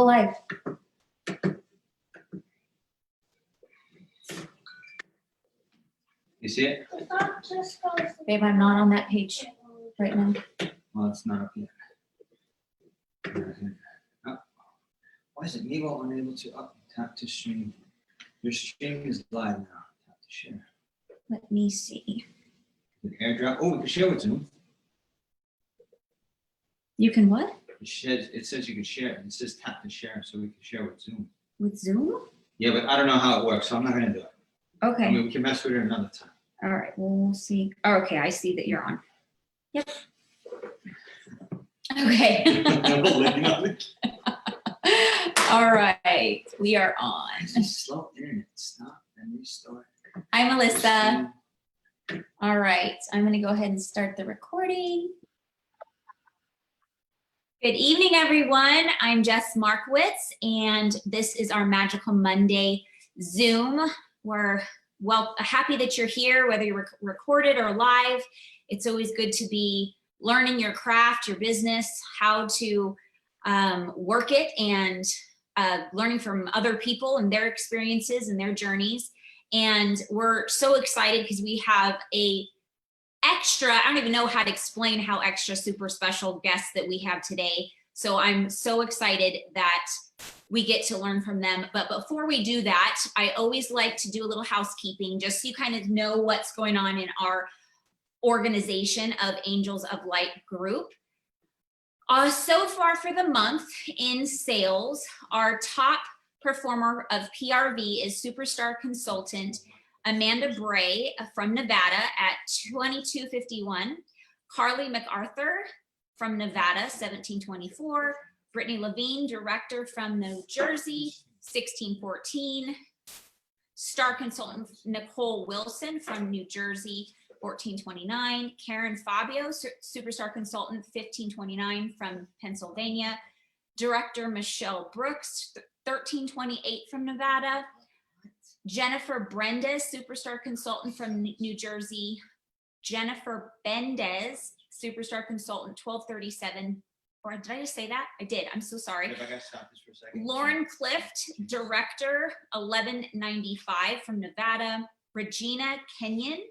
live. You see it? Babe, I'm not on that page right now. Well, it's not up yet. Oh. Why is it Mevo unable to tap to stream? Your stream is live now. Tap to share. Let me see. An airdrop. Oh, we can share with Zoom. You can what? It says you can share. It says tap to share, so we can share with Zoom. With Zoom? Yeah, but I don't know how it works, so I'm not going to do it. Okay. I mean, we can mess with it another time. All right. Well, we'll see. Oh, okay. I see that you're on. Yep. Okay. All right. We are on. This is slow internet. Stop and restart. Hi, Melissa. All right. I'm going to go ahead and start the recording. Good evening, everyone. I'm Jess Markowitz, and this is our Magical Monday Zoom. We're happy that you're here, whether you're recorded or live. It's always good to be learning your craft, your business, how to work it, and learning from other people and their experiences and their journeys. And we're so excited because we have a extra, I don't even know how to explain how extra super special guests that we have today. So I'm so excited that we get to learn from them. But before we do that, I always like to do a little housekeeping just so you kind of know what's going on in our organization of Angels of Light group. So far for the month in sales, our top performer of PRV is Superstar Consultant Amanda Bray from Nevada at $22.51. Carly MacArthur from Nevada, $17.24. Brittany Levine, Director from New Jersey, $16.14. Star Consultant Nicole Wilson from New Jersey, $14.29. Karen Fabio, Superstar Consultant, $15.29 from Pennsylvania. Director Michelle Brooks, $13.28 from Nevada. Jennifer Brendes, Superstar Consultant from New Jersey. Jennifer Bendez, Superstar Consultant, $12.37. Or did I just say that? I did. I'm so sorry. If I gotta stop this for a second. Lauren Clift, Director, $11.95 from Nevada. Regina Kenyon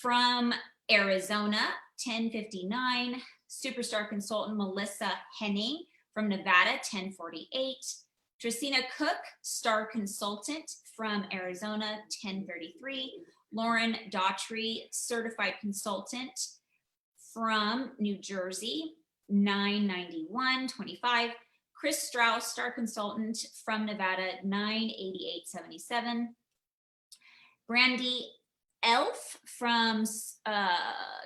from Arizona, $10.59. Superstar Consultant Melissa Henning from Nevada, $10.48. Tristina Cook, Star Consultant from Arizona, $10.33. Lauren Daughtry, Certified Consultant from New Jersey, $991.25. Chris Strauss, Star Consultant from Nevada, $988.77. Brandy Elf from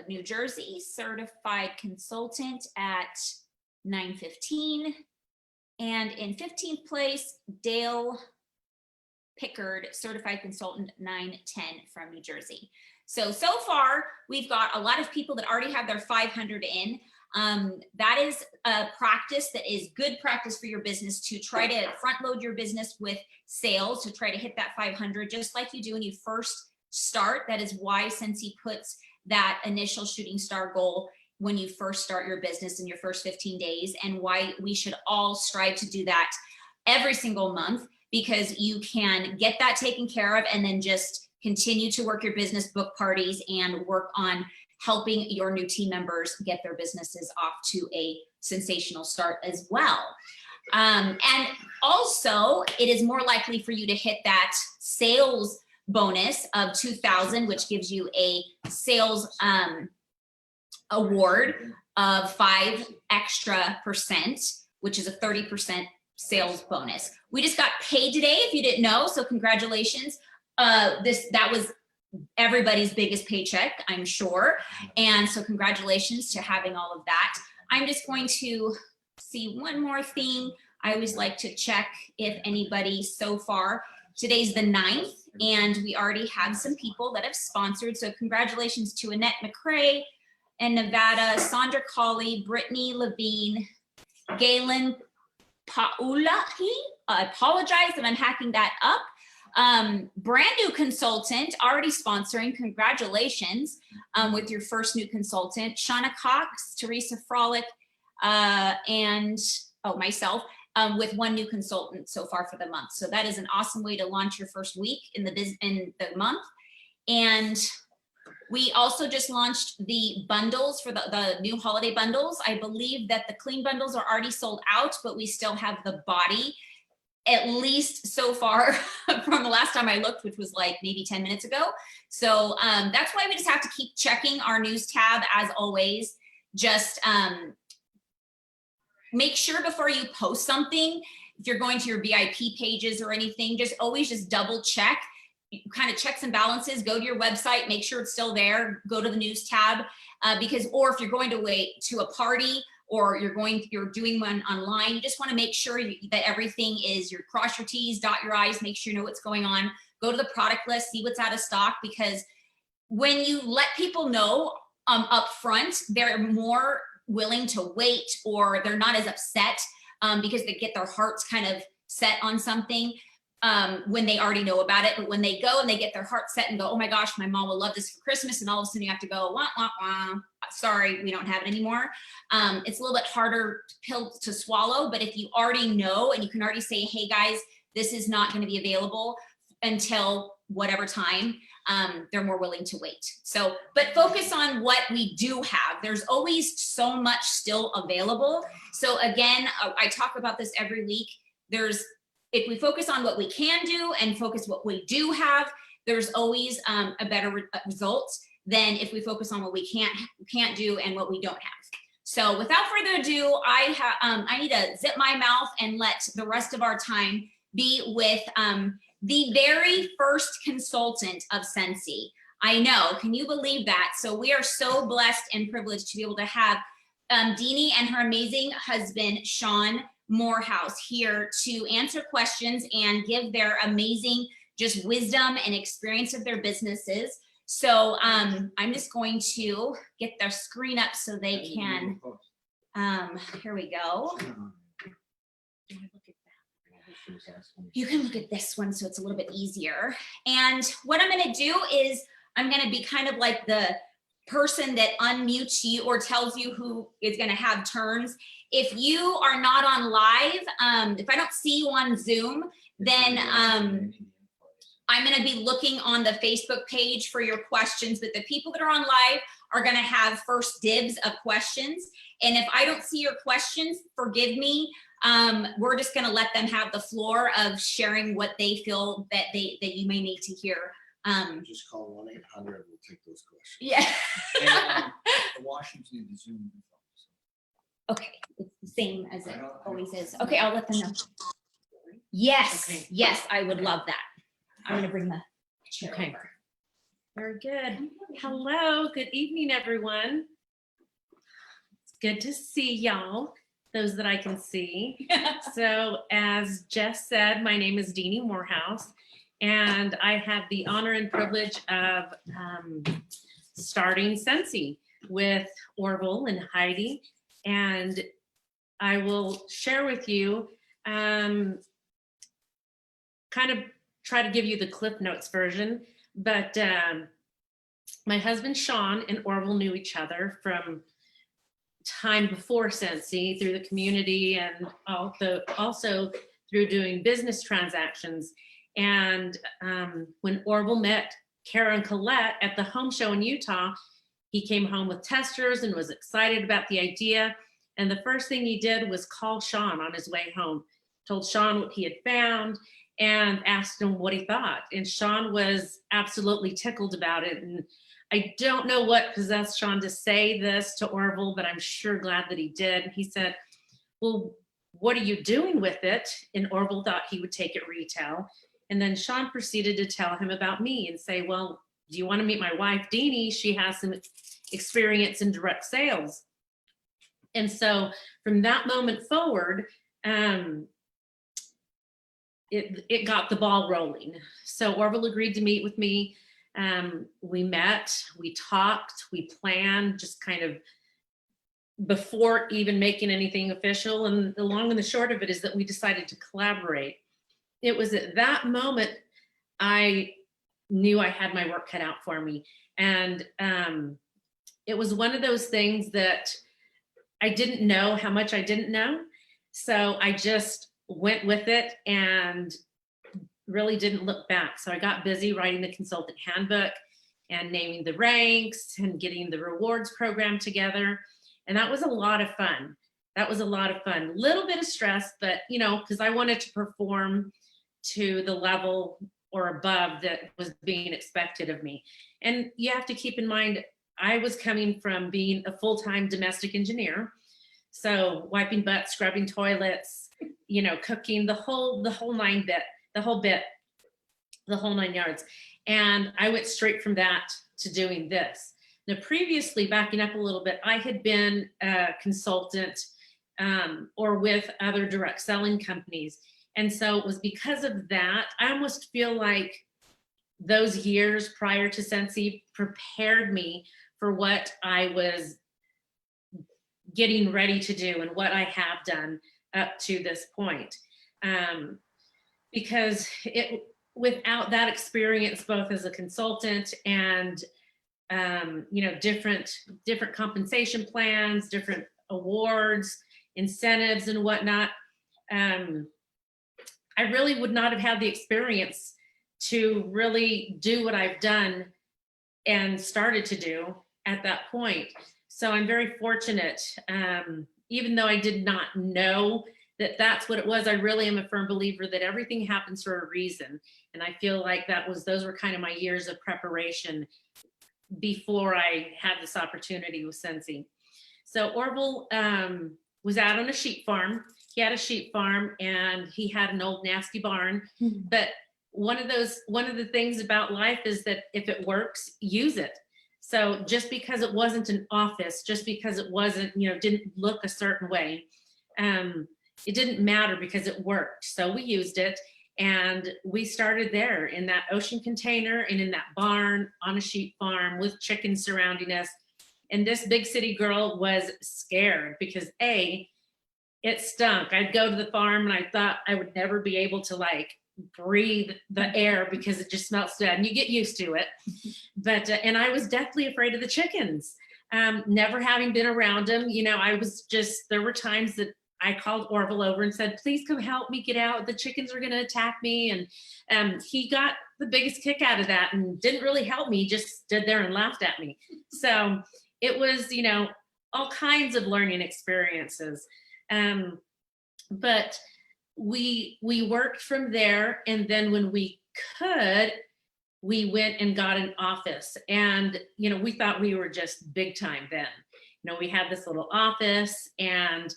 New Jersey, Certified Consultant at $915. And in 15th place, Dale Pickard, Certified Consultant, $910 from New Jersey. So far, we've got a lot of people that already have their 500 in. That is a practice that is good practice for your business to try to front load your business with sales to try to hit that 500, just like you do when you first start. That is why Scentsy puts that initial shooting star goal when you first start your business in your first 15 days, and why we should all strive to do that every single month, because you can get that taken care of and then just continue to work your business, book parties, and work on helping your new team members get their businesses off to a sensational start as well. And also, it is more likely for you to hit that sales bonus of $2,000, which gives you a sales award of 5 extra percent, which is a 30% sales bonus. We just got paid today, if you didn't know, so congratulations. That was everybody's biggest paycheck, I'm sure. And so congratulations to having all of that. I'm just going to see one more thing. I always like to check if anybody so far. Today's the 9th, and we already have some people that have sponsored. So congratulations to Annette McCrae in Nevada, Sandra Colley, Brittany Levine, Galen Paulahi. I apologize if I'm hacking that up. Brand new consultant, already sponsoring. Congratulations with your first new consultant. Shauna Cox, Teresa Frolick, and myself, with one new consultant so far for the month. So that is an awesome way to launch your first week in the month. And we also just launched the bundles for the new holiday bundles. I believe that the clean bundles are already sold out, but we still have the body, at least so far from the last time I looked, which was like maybe 10 minutes ago. So that's why we just have to keep checking our news tab as always. Just make sure before you post something, if you're going to your VIP pages or anything, just always just double check, kind of checks and balances, go to your website, make sure it's still there, go to the news tab, because, or if you're going to wait to a party or you're doing one online, you just want to make sure that everything is, you cross your T's, dot your I's, make sure you know what's going on, go to the product list, see what's out of stock, because when you let people know up front, they're more willing to wait, or they're not as upset because they get their hearts kind of set on something when they already know about it. But when they go and they get their heart set and go, oh my gosh, my mom will love this for Christmas, and all of a sudden you have to go, wah, wah, wah. Sorry, we don't have it anymore. It's a little bit harder pill to swallow, but if you already know and you can already say, hey guys, this is not going to be available until whatever time, they're more willing to wait. So, but focus on what we do have. There's always so much still available. So again, I talk about this every week. If we focus on what we can do and focus what we do have, there's always a better result than if we focus on what we can't do and what we don't have. So without further ado, I need to zip my mouth and let the rest of our time be with the very first consultant of Scentsy. I know, can you believe that? So we are so blessed and privileged to be able to have Dini and her amazing husband, Sean Moorhouse, here to answer questions and give their amazing just wisdom and experience of their businesses. So I'm just going to get their screen up so they can, here we go. You can look at this one so it's a little bit easier. And what I'm going to do is I'm going to be kind of like the person that unmutes you or tells you who is going to have turns. If you are not on live, if I don't see you on Zoom, then I'm going to be looking on the Facebook page for your questions, but the people that are on live are going to have first dibs of questions. And if I don't see your questions, forgive me. We're just going to let them have the floor of sharing what they feel that you may need to hear. Just call 1-800. We'll take those questions. Yeah. And the Washington the Zoom. Okay, it's the same as it always is. Okay, I'll let them know. Yes, okay. Yes, I would love that. I'm gonna bring the chair over. Very good. Hello, good evening, everyone. It's good to see y'all, those that I can see. So as Jess said, my name is Dini Moorhouse, and I have the honor and privilege of starting Scentsy with Orville and Heidi. And I will share with you, kind of try to give you the Cliff Notes version, but my husband Sean and Orville knew each other from time before Scentsy, through the community, and also through doing business transactions. And when Orville met Kara and Colette at the home show in Utah, he came home with testers and was excited about the idea. And the first thing he did was call Sean on his way home, told Sean what he had found and asked him what he thought. And Sean was absolutely tickled about it. And I don't know what possessed Sean to say this to Orville, but I'm sure glad that he did. He said, well, what are you doing with it? And Orville thought he would take it retail. And then Sean proceeded to tell him about me and say, well, do you want to meet my wife, Dini? She has some experience in direct sales. And so from that moment forward, it got the ball rolling. So Orville agreed to meet with me. We met, we talked, we planned, just kind of before even making anything official. And the long and the short of it is that we decided to collaborate. It was at that moment I knew I had my work cut out for me. And it was one of those things that I didn't know how much I didn't know. So I just went with it and really didn't look back. So I got busy writing the consultant handbook and naming the ranks and getting the rewards program together. And that was a lot of fun. That was a lot of fun. Little bit of stress, but you know, because I wanted to perform to the level or above that was being expected of me. And you have to keep in mind, I was coming from being a full-time domestic engineer. So wiping butts, scrubbing toilets, you know, cooking, the whole 9 yards. And I went straight from that to doing this. Now, previously, backing up a little bit, I had been a consultant or with other direct selling companies. And so it was because of that, I almost feel like those years prior to Scentsy prepared me for what I was getting ready to do and what I have done up to this point. Because without that experience, both as a consultant and you know, different compensation plans, different awards, incentives and whatnot, I really would not have had the experience to really do what I've done and started to do at that point. So I'm very fortunate, even though I did not know that that's what it was. I really am a firm believer that everything happens for a reason. And I feel like those were kind of my years of preparation before I had this opportunity with Scentsy. So Orville was out on a sheep farm. He had a sheep farm and he had an old nasty barn. But one of the things about life is that if it works, use it. So just because it wasn't an office, just because it wasn't, you know, didn't look a certain way, it didn't matter because it worked. So we used it and we started there in that ocean container and in that barn on a sheep farm with chickens surrounding us. And this big city girl was scared because it stunk. I'd go to the farm and I thought I would never be able to like breathe the air because it just smelled so bad, and you get used to it. But and I was deathly afraid of the chickens. Never having been around them, you know, there were times that I called Orville over and said, please come help me get out. The chickens are going to attack me. And he got the biggest kick out of that and didn't really help me, just stood there and laughed at me. So it was, you know, all kinds of learning experiences. But we worked from there. And then when we could, we went and got an office. And, you know, we thought we were just big time then. You know, we had this little office, and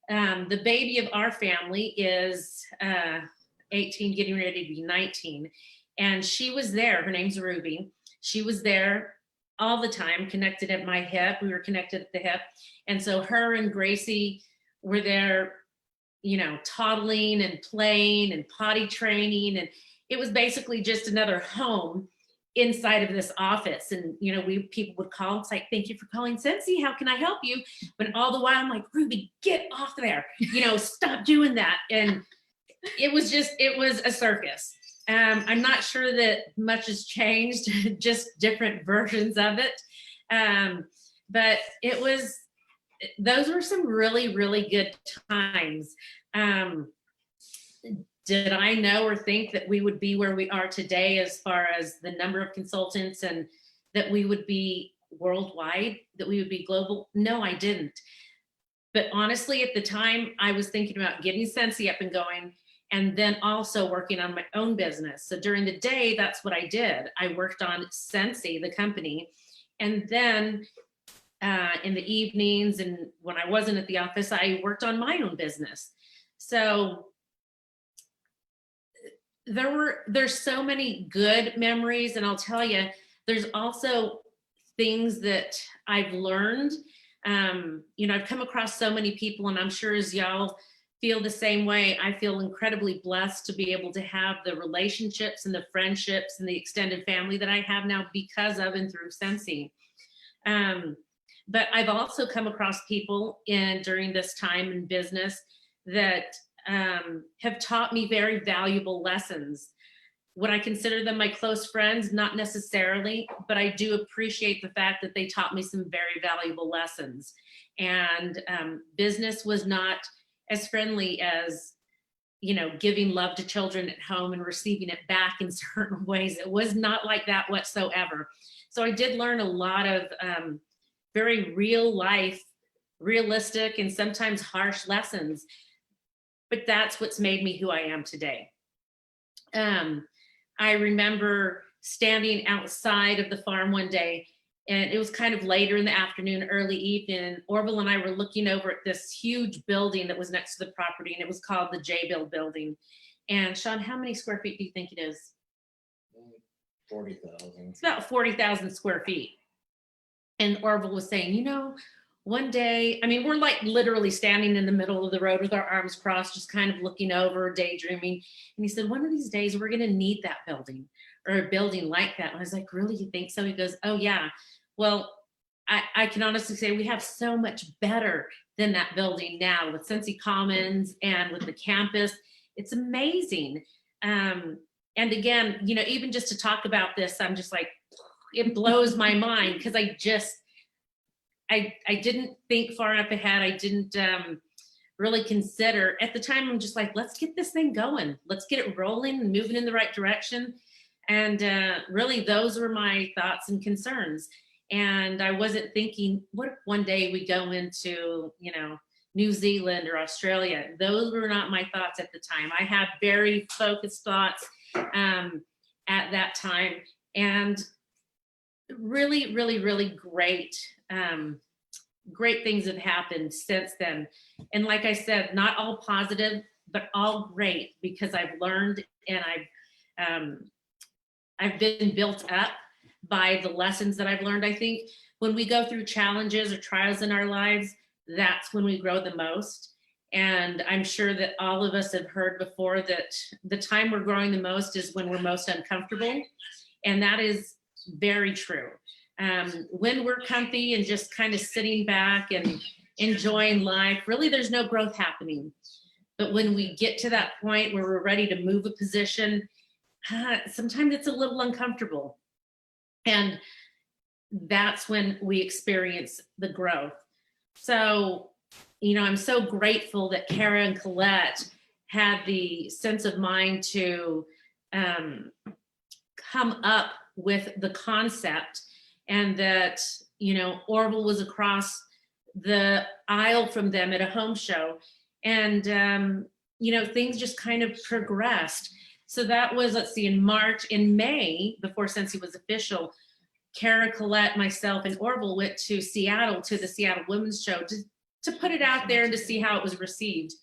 the baby of our family is 18, getting ready to be 19. And she was there. Her name's Ruby. She was there all the time, connected at my hip. We were connected at the hip. And so her and Gracie were there, you know, toddling and playing and potty training. And it was basically just another home inside of this office. And, you know, people would call and say, thank you for calling Scentsy. How can I help you? But all the while I'm like, Ruby, get off there, you know, stop doing that. And it was a circus. I'm not sure that much has changed, just different versions of it. But those were some really, really good times. Did I know or think that we would be where we are today as far as the number of consultants and that we would be worldwide, that we would be global? No, I didn't. But honestly, at the time, I was thinking about getting Scentsy up and going, and then also working on my own business. So during the day, that's what I did. I worked on Scentsy, the company. And then in the evenings and when I wasn't at the office, I worked on my own business. So there's so many good memories, and I'll tell you, there's also things that I've learned. You know, I've come across so many people, and I'm sure as y'all feel the same way, I feel incredibly blessed to be able to have the relationships and the friendships and the extended family that I have now because of and through Scentsy. But I've also come across people during this time in business that have taught me very valuable lessons. Would I consider them my close friends? Not necessarily, but I do appreciate the fact that they taught me some very valuable lessons. And business was not as friendly as, you know, giving love to children at home and receiving it back in certain ways. It was not like that whatsoever. So I did learn a lot of very real life, realistic, and sometimes harsh lessons. But that's what's made me who I am today. I remember standing outside of the farm one day, and it was kind of later in the afternoon, early evening. Orville and I were looking over at this huge building that was next to the property, and it was called the J-Bill building. And Sean, how many square feet do you think it is? 40,000. It's about 40,000 square feet. And Orville was saying, you know, one day, I mean, we're like literally standing in the middle of the road with our arms crossed, just kind of looking over, daydreaming. And he said, one of these days we're going to need that building, or a building like that. And I was like, really, you think so? He goes, oh yeah. Well, I can honestly say we have so much better than that building now with Scentsy Commons and with the campus. It's amazing. And again, you know, even just to talk about this, I'm just like, it blows my mind, because I didn't think far enough ahead. I didn't really consider at the time. I'm just like, let's get this thing going. Let's get it rolling and moving in the right direction. And really, those were my thoughts and concerns. And I wasn't thinking, what if one day we go into, you know, New Zealand or Australia? Those were not my thoughts at the time. I had very focused thoughts at that time. And really, really, really great, great things have happened since then. And like I said, not all positive, but all great, because I've learned, and I've been built up by the lessons that I've learned. I think when we go through challenges or trials in our lives, that's when we grow the most. And I'm sure that all of us have heard before that the time we're growing the most is when we're most uncomfortable. And that is very true. When we're comfy and just kind of sitting back and enjoying life, really there's no growth happening. But when we get to that point where we're ready to move a position, sometimes it's a little uncomfortable. And that's when we experience the growth. So, you know, I'm so grateful that Kara and Colette had the sense of mind to come up with the concept, and that, you know, Orville was across the aisle from them at a home show. And, you know, things just kind of progressed. So that was, let's see, in March. In May, before Scentsy was official, Kara, Colette, myself, and Orville went to Seattle, to the Seattle Women's Show, to put it out there and to see how it was received.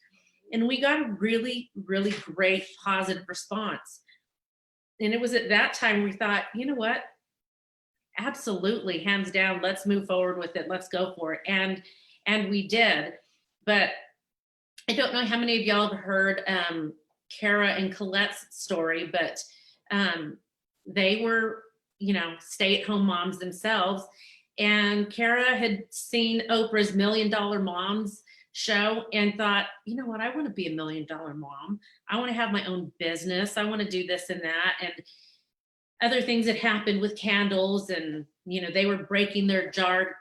And we got a really, really great positive response. And it was at that time we thought, you know what? Absolutely, hands down, let's move forward with it. Let's go for it. And we did. But I don't know how many of y'all have heard Kara and Colette's story, but they were, you know, stay-at-home moms themselves. And Kara had seen Oprah's $1 Million Moms show and thought, you know what, I want to be $1 million mom. I want to have my own business. I want to do this and that. And other things that happened with candles, and, you know, they were breaking their jarred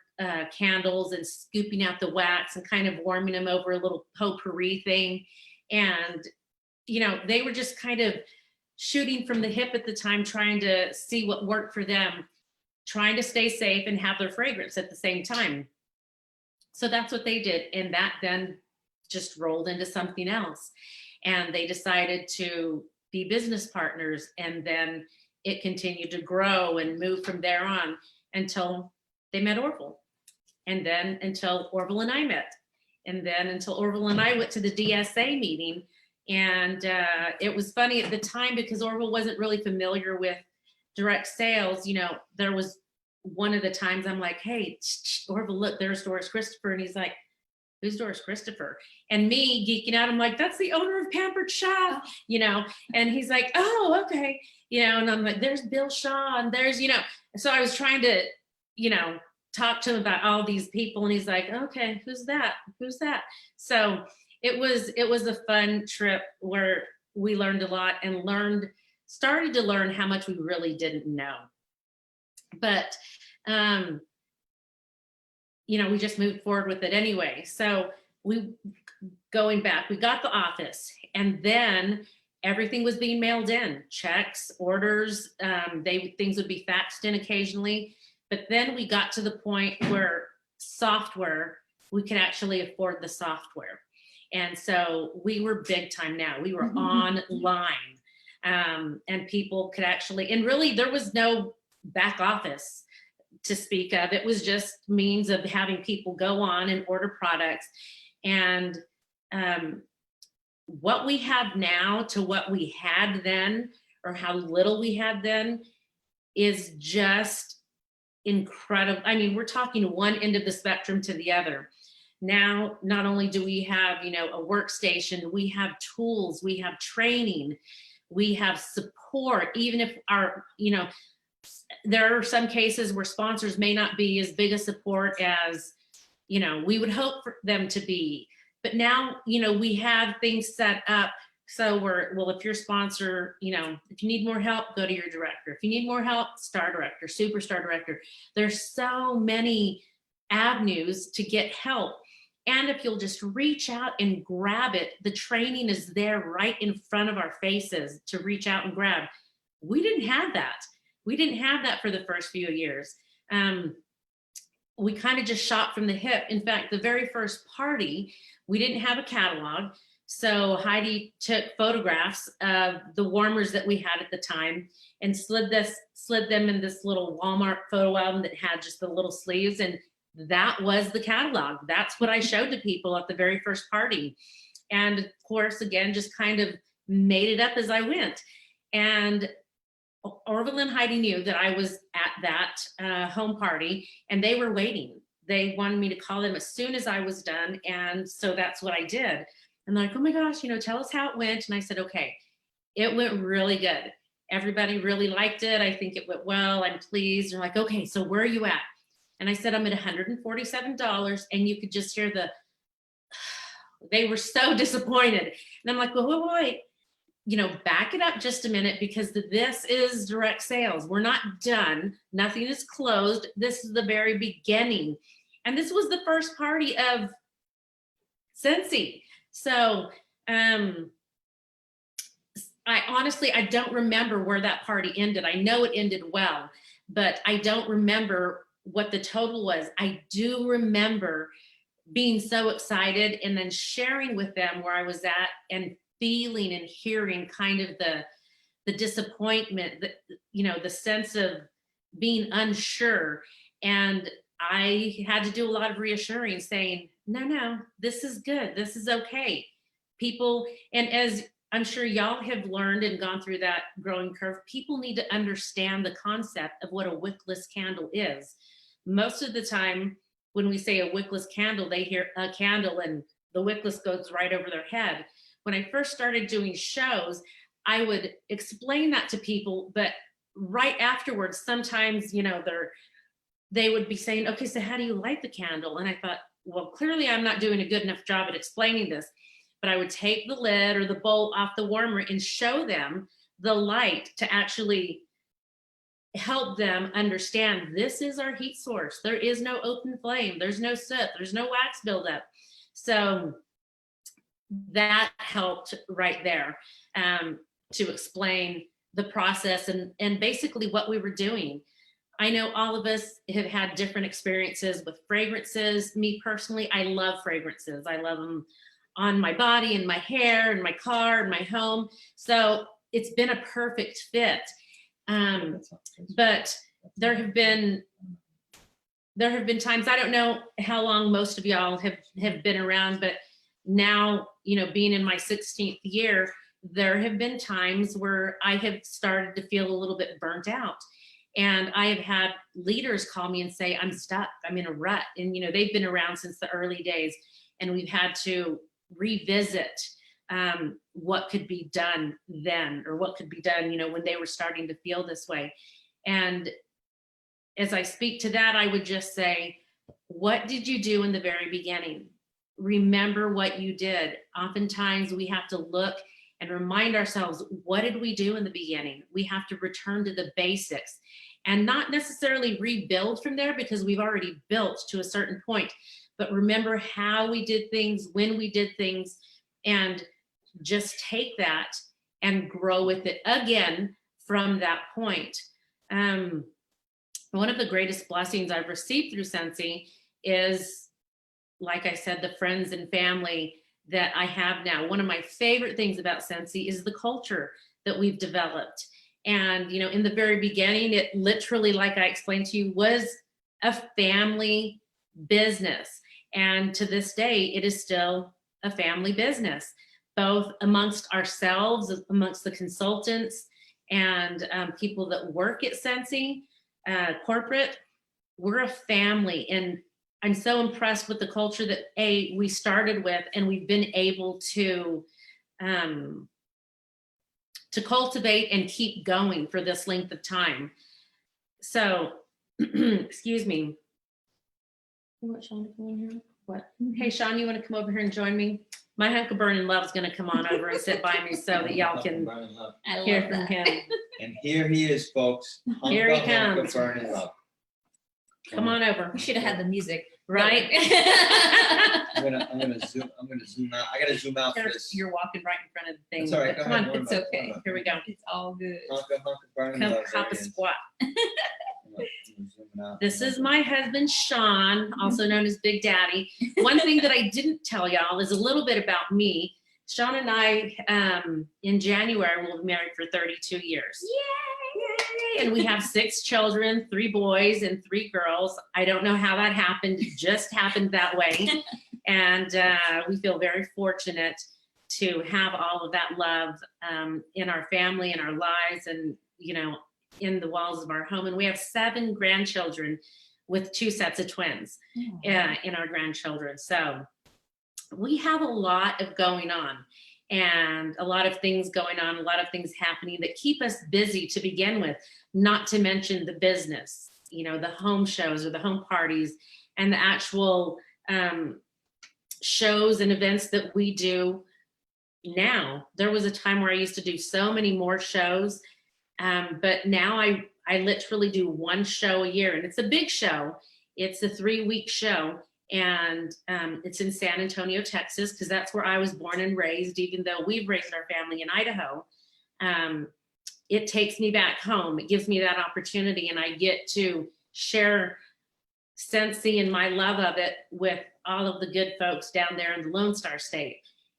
candles and scooping out the wax and kind of warming them over a little potpourri thing. And, you know, they were just kind of shooting from the hip at the time, trying to see what worked for them, trying to stay safe and have their fragrance at the same time. So that's what they did. And that then just rolled into something else. And they decided to be business partners. And then it continued to grow and move from there on until they met Orville. And then until Orville and I met. And then until Orville and I went to the DSA meeting. And it was funny at the time, because Orville wasn't really familiar with direct sales. You know, there was one of the times I'm like, hey, Orville, look, there's Doris Christopher. And he's like, who's Doris Christopher? And me geeking out, I'm like, that's the owner of Pampered Chef, you know? And he's like, oh, okay. You know, and I'm like, there's Bill Shaw, and there's, you know, so I was trying to, you know, talk to him about all these people. And he's like, okay, who's that? Who's that? So it was a fun trip where we learned a lot and started to learn how much we really didn't know. But, you know, we just moved forward with it anyway. So we going back, we got the office, and then everything was being mailed in, checks, orders, things would be faxed in occasionally. But then we got to the point where software, we could actually afford the software. And so we were big time now. We were online, and people could actually, and really there was no back office to speak of. It was just means of having people go on and order products. And what we have now to what we had then, or how little we had then, is just incredible. I mean, we're talking one end of the spectrum to the other. Now, not only do we have, a workstation, we have tools, we have training, we have support, even if there are some cases where sponsors may not be as big a support as, we would hope for them to be. But now, we have things set up. So if your sponsor, if you need more help, go to your director. If you need more help, star director, superstar director. There's so many avenues to get help. And if you'll just reach out and grab it, the training is there right in front of our faces to reach out and grab. We didn't have that. We didn't have that for the first few years. We kind of just shot from the hip. In fact, the very first party, we didn't have a catalog. So Heidi took photographs of the warmers that we had at the time and slid them in this little Walmart photo album that had just the little sleeves. And that was the catalog. That's what I showed to people at the very first party. And of course, again, just kind of made it up as I went. And Orville and Heidi knew that I was at that home party, and they were waiting. They wanted me to call them as soon as I was done. And so that's what I did. And they're like, oh my gosh, tell us how it went. And I said, okay, it went really good. Everybody really liked it. I think it went well. I'm pleased. And they're like, okay, so where are you at? And I said, I'm at $147. And you could just hear they were so disappointed. And I'm like, well, wait. Back it up just a minute, because this is direct sales. We're not done. Nothing is closed. This is the very beginning. And this was the first party of Scentsy. So I honestly don't remember where that party ended. I know it ended well, but I don't remember what the total was. I do remember being so excited and then sharing with them where I was at and feeling and hearing kind of the disappointment, the sense of being unsure. And I had to do a lot of reassuring, saying, no, this is good. This is okay. People, and as I'm sure y'all have learned and gone through that growing curve, people need to understand the concept of what a wickless candle is. Most of the time when we say a wickless candle, they hear a candle and the wickless goes right over their head. When I first started doing shows, I would explain that to people, but right afterwards, sometimes, they would be saying, okay, so how do you light the candle? And I thought, well, clearly I'm not doing a good enough job at explaining this, but I would take the lid or the bolt off the warmer and show them the light to actually help them understand this is our heat source. There is no open flame. There's no soot. There's no wax buildup. So that helped right there to explain the process and basically what we were doing. I know all of us have had different experiences with fragrances. Me personally, I love fragrances. I love them on my body and my hair and my car and my home. So it's been a perfect fit. But there have been times, I don't know how long most of y'all have been around, but now, being in my 16th year, there have been times where I have started to feel a little bit burnt out. And I have had leaders call me and say, I'm stuck, I'm in a rut. And, they've been around since the early days, and we've had to revisit what could be done then, or what could be done, when they were starting to feel this way. And as I speak to that, I would just say, what did you do in the very beginning? Remember what you did. Oftentimes we have to look and remind ourselves, what did we do in the beginning? We have to return to the basics and not necessarily rebuild from there, because we've already built to a certain point, but remember how we did things, when we did things, and just take that and grow with it again from that point. One of the greatest blessings I've received through Scentsy is, like I said, the friends and family that I have now. One of my favorite things about Scentsy is the culture that we've developed. And, you know, in the very beginning, it literally, like I explained to you, was a family business. And to this day, it is still a family business, both amongst ourselves, amongst the consultants and people that work at Scentsy, corporate. We're a family. And I'm so impressed with the culture that we started with, and we've been able to cultivate and keep going for this length of time. So, excuse me. You want Sean to come in here? What? Hey, Sean, you want to come over here and join me? My hunk of burning love's going to come on over and sit by me so that y'all can I love hear from that. him. And here he is, folks. Here he Hunk of comes. burning love. Come on over. We should have had the music. Right? I'm gonna zoom out. I gotta zoom out for this. You're walking right in front of the thing. That's all right. But Go come ahead, on, worry it's about it, okay. worry about it. here we go. It's all good. Hunk of burning Come love. hop There a he is. squat. I'm gonna zoom it out. This is my husband, Sean, also known as Big Daddy. One thing that I didn't tell y'all is a little bit about me. Sean and I, in January, will be married for 32 years. Yay! And we have 6 children, 3 boys and 3 girls. I don't know how that happened. It just happened that way. And we feel very fortunate to have all of that love in our family and our lives and, you know, in the walls of our home. And we have 7 grandchildren with 2 sets of twins in our grandchildren. So we have a lot of going on and a lot of things going on, a lot of things happening that keep us busy to begin with, not to mention the business, you know, the home shows or the home parties and the actual shows and events that we do now. There was a time where I used to do so many more shows, but now I literally do 1 show a year, and it's a big show. It's a 3-week show, and it's in San Antonio, Texas, because that's where I was born and raised, even though we've raised our family in Idaho. It takes me back home. It gives me that opportunity, and I get to share Scentsy and my love of it with all of the good folks down there in the Lone Star State.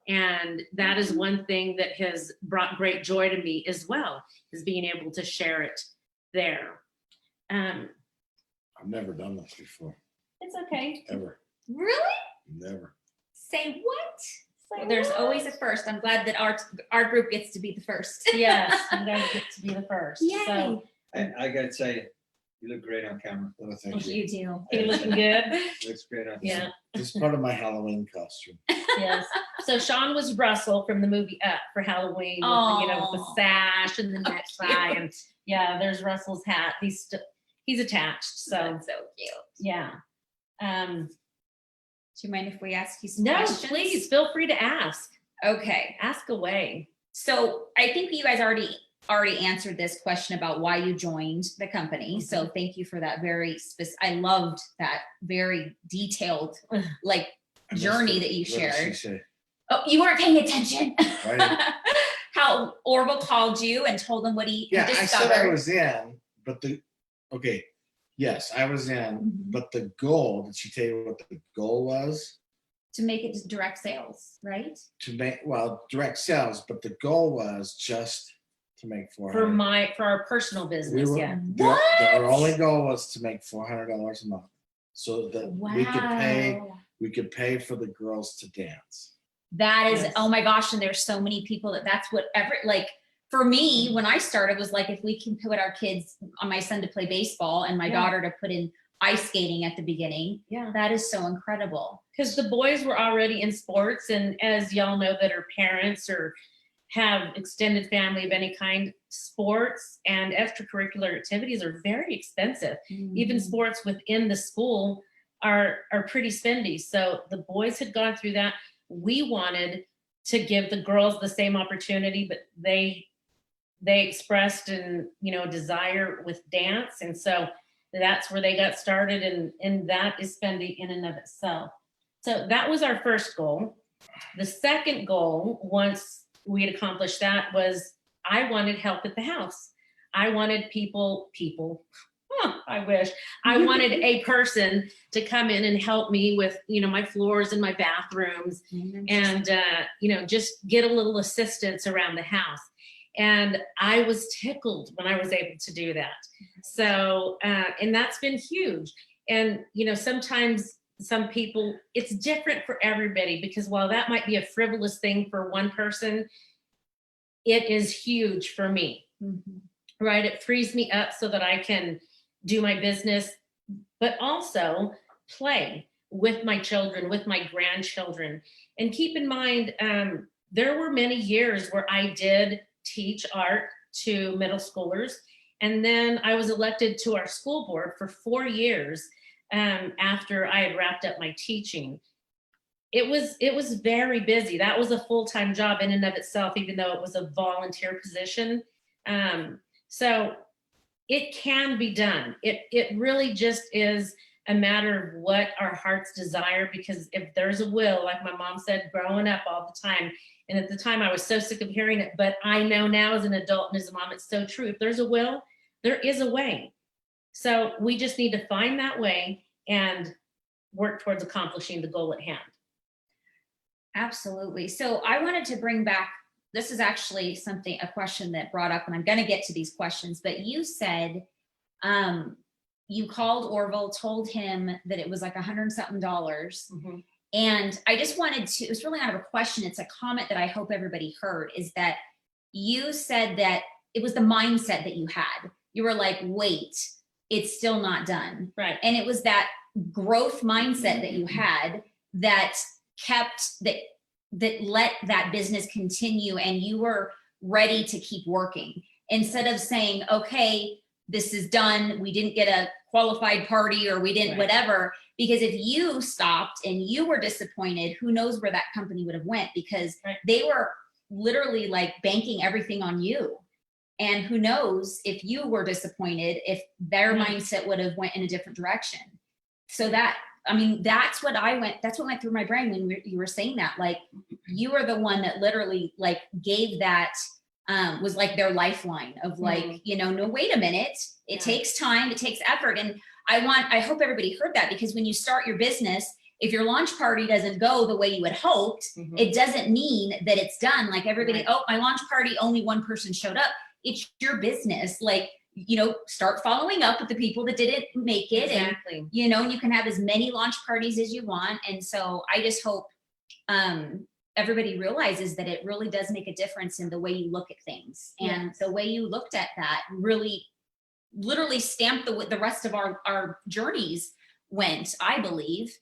And that is one thing that has brought great joy to me as well, is being able to share it there. I've never done this before, It's okay. ever, Really? never. Say what? Well, there's always a first. I'm glad that our group gets to be the first. Yes, you guys get to be the first. Yay. So I gotta say, you look great on camera. No, thank you. You do. you looking good? Looks great on Yeah. camera. This is part of my Halloween costume. Yes. So Sean was Russell from the movie Up for Halloween, with, you know, with the sash and the necktie, and yeah, there's Russell's hat. He's attached. So That's so cute. yeah. Do you mind if we ask you some No, questions? please feel free to ask. Okay. Ask away. So I think you guys already answered this question about why you joined the company. So thank you for that very I loved that very detailed like I missed journey it. that you What did she shared. say? Oh, you weren't paying attention. Right. How Orville called you and told him what he Yeah, I discovered. said I was in, but yes, I was in, Mhm. but the goal, did she tell you what the goal was? To make it just direct sales, right? To make, well, direct sales, but the goal was just to make For $400. our personal business, yeah. Our only goal was to make $400 a month, so that we could pay for the girls to dance. That is, Yes. oh my gosh, and there's so many people that's whatever, like, for me, when I started, was like, if we can put our kids, on my son to play baseball and my Yeah. daughter to put in ice skating at the beginning, Yeah. that is so incredible. Because the boys were already in sports, and as y'all know that are parents or have extended family of any kind, sports and extracurricular activities are very expensive. Even sports within the school are pretty spendy. So the boys had gone through that. We wanted to give the girls the same opportunity, but they expressed and, you know, desire with dance. And so that's where they got started, and that is spendy in and of itself. So that was our first goal. The second goal, once we had accomplished that, was I wanted help at the house. I wanted people, I wish. I wanted a person to come in and help me with, my floors and my bathrooms and, just get a little assistance around the house. And I was tickled when I was able to do that. So, and that's been huge. And, sometimes some people, it's different for everybody, because while that might be a frivolous thing for one person, it is huge for me, right? It frees me up so that I can do my business, but also play with my children, with my grandchildren. And keep in mind, there were many years where I did teach art to middle schoolers. And then I was elected to our school board for 4 years after I had wrapped up my teaching. It was very busy. That was a full-time job in and of itself, even though it was a volunteer position. So it can be done. It really just is a matter of what our hearts desire, because if there's a will, like my mom said growing up all the time, and at the time I was so sick of hearing it, but I know now as an adult and as a mom, it's so true. If there's a will, there is a way. So we just need to find that way and work towards accomplishing the goal at hand. Absolutely. So I wanted to bring back, this is actually a question that brought up, and I'm going to get to these questions, but you said you called Orville, told him that it was like $100 something. And I just wanted to, it's really not a question, it's a comment that I hope everybody heard, is that you said that it was the mindset that you had. You were like, wait, it's still not done. Right. And it was that growth mindset that you had that kept, that let that business continue, and you were ready to keep working instead of saying, okay, this is done, we didn't get a qualified party, or we didn't whatever. Because if you stopped and you were disappointed, who knows where that company would have went, because they were literally like banking everything on you. And who knows if you were disappointed, if their mindset would have went in a different direction. So that, I mean, that's what went through my brain when you were saying that. Like, you were the one that literally like gave that, was like their lifeline of like, no, wait a minute. It takes time, it takes effort. And I hope everybody heard that, because when you start your business, if your launch party doesn't go the way you had hoped, it doesn't mean that it's done. Like everybody, oh, my launch party, only one person showed up. It's your business. Like, start following up with the people that didn't make it. Exactly. And, and you can have as many launch parties as you want. And so I just hope everybody realizes that it really does make a difference in the way you look at things. And the way you looked at that really literally stamped the rest of our journeys went, I believe.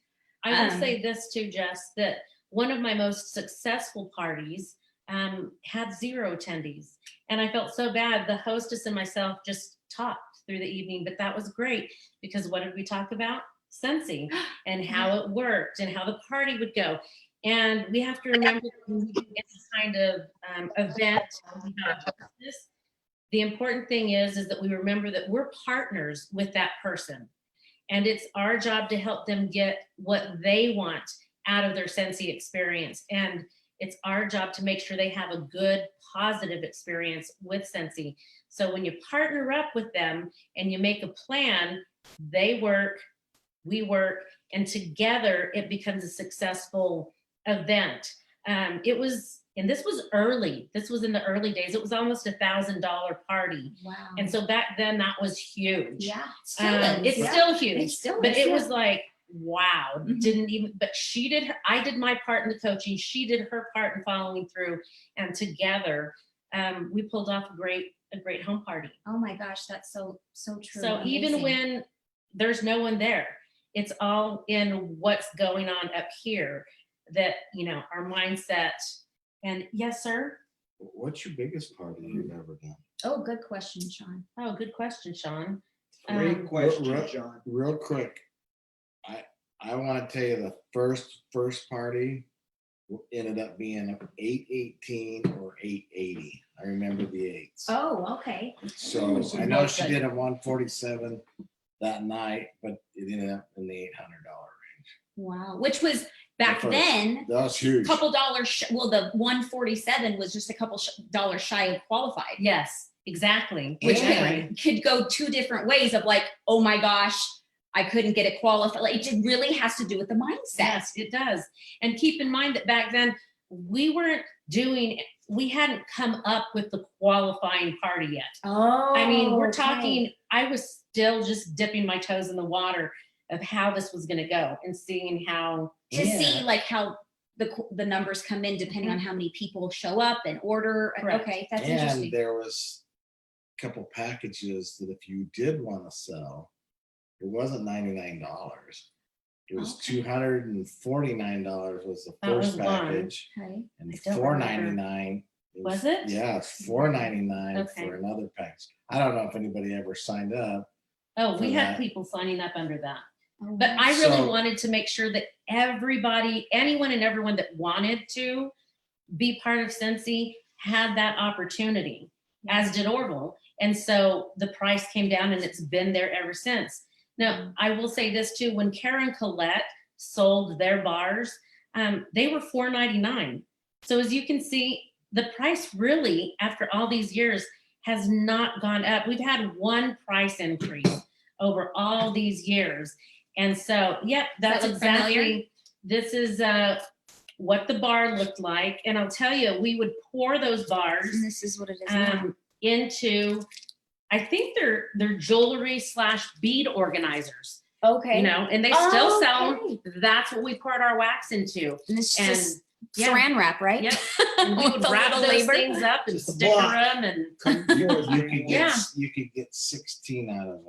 I will say this too, Jess, that one of my most successful parties had 0 attendees. And I felt so bad. The hostess and myself just talked through the evening, but that was great, because what did we talk about? Scentsy and how it worked and how the party would go. And we have to remember when we do any kind of event, the important thing is that we remember that we're partners with that person. And it's our job to help them get what they want out of their Scentsy experience. And it's our job to make sure they have a good, positive experience with Scentsy. So when you partner up with them and you make a plan, they work, we work, and together it becomes a successful event. And this was early. This was in the early days. It was almost $1,000 party. Wow. And so back then that was huge. Yeah. It's still huge. It was like, wow, but I did my part in the coaching. She did her part in following through, and together we pulled off a great home party. Oh my gosh, that's so true. So amazing. Even when there's no one there, it's all in what's going on up here, that, our mindset. And yes, sir. What's your biggest party you've ever done? Oh, good question, Sean. Oh, good question, Sean. Great question, John. Real quick, I want to tell you the first party ended up being 818 or 880. I remember the 8s. Oh, okay. So I know she did a 147 that night, but it ended up in the $800 range. Wow. Which was, Back The first. then, That was huge. couple dollars, well, the 147 was just a couple dollars shy of qualified. Yes, exactly. Which And- could go two different ways of like, oh my gosh, I couldn't get it qualified. Like, it just really has to do with the mindset. Yes, it does. And keep in mind that back then we hadn't come up with the qualifying party yet. Oh, I mean, we're okay. talking, I was still just dipping my toes in the water of how this was going to go and seeing how. To Yeah. see like how the numbers come in depending on how many people show up and order. Correct. Okay, that's And interesting. there was a couple packages that if you did want to sell, it wasn't $99. It was Okay. $249 was the That was first one. package, Okay. and I don't remember. $499. Was it? Yeah, it's $499 Okay. for another package. I don't know if anybody ever signed up. Oh, we For had that. people signing up under that. Oh, But wow. I really So- wanted to make sure that everybody, anyone and everyone that wanted to be part of Scentsy had that opportunity, as did Orville. And so the price came down and it's been there ever since. Now, I will say this too, when Karen Collette sold their bars, they were $4.99. So as you can see, the price really, after all these years, has not gone up. We've had one price increase over all these years. And so, yep, that's look familiar? exactly, this is what the bar looked like. And I'll tell you, we would pour those bars And this is what it is now. into, I think they're jewelry / bead organizers, Okay. you know, and they still sell Okay. them. That's what we poured our wax into. And it's And just yeah. saran wrap, right? Yep. And we With would a wrap little those labor. things up and Just a sticker block. them and You could get Yeah. you could get 16 out of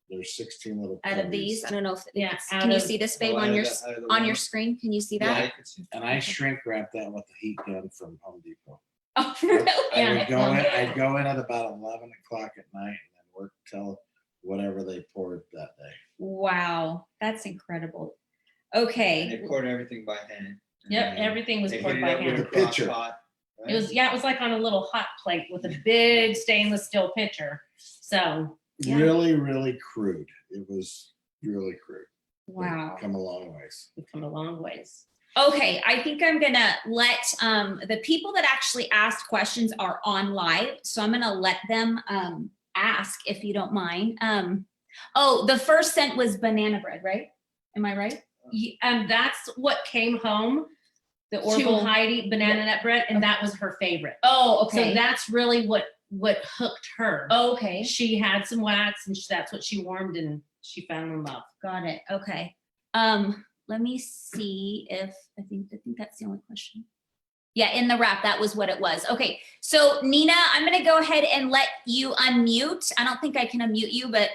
there's 16 little Out of cubbies. these, I don't know if Yeah, it's, out can you of- see this, babe, Oh, on out your of the- out of the on your wall? screen? Can you see Yeah, that? I could see. And I shrink wrap that with the heat gun from Home Depot. Oh, really? I'd go in at about 11 o'clock at night and then work till whatever they poured that day. Wow, that's incredible. And Okay. they poured everything by hand. yep, everything was They poured hit it by up with hand. a The pitcher. crock pot, right? It was like on a little hot plate with a big stainless steel pitcher. So yeah. Really, really crude. It was really crude. Wow. Come a long ways. we've come a long ways. Okay, I think I'm gonna let the people that actually asked questions are on live, so I'm gonna let them ask if you don't mind. Oh, the first scent was banana bread, right? Am I right? And that's what came home The to Orville. Heidi, banana nut bread, and that was her favorite. Oh, So okay. that's really what hooked her. Oh, okay. She had some wax and that's what she warmed and she fell in love. Got it. Okay. Let me see if I think that's the only question. Yeah, in the wrap, that was what it was. Okay, so Nina, I'm gonna go ahead and let you unmute. I don't think I can unmute you, but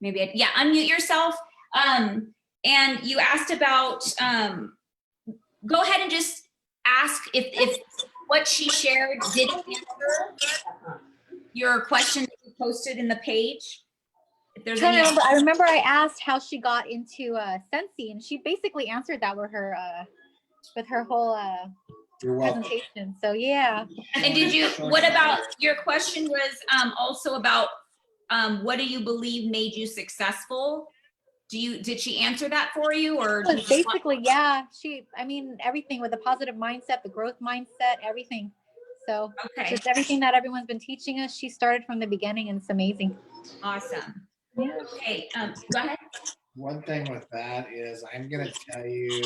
maybe yeah, unmute yourself. And you asked about go ahead and just ask if what she shared did answer your question that you posted in the page. If there's any I remember I asked how she got into Scentsy, and she basically answered that with her whole You're welcome. presentation. So yeah. And did you, what about, your question was also about what do you believe made you successful? Did she answer that for you or? do you just want- Basically, yeah. I mean, everything with the positive mindset, the growth mindset, everything. So Okay, just everything that everyone's been teaching us, she started from the beginning, and it's amazing. awesome. Yeah. Okay, go ahead. One thing with that is I'm going to tell you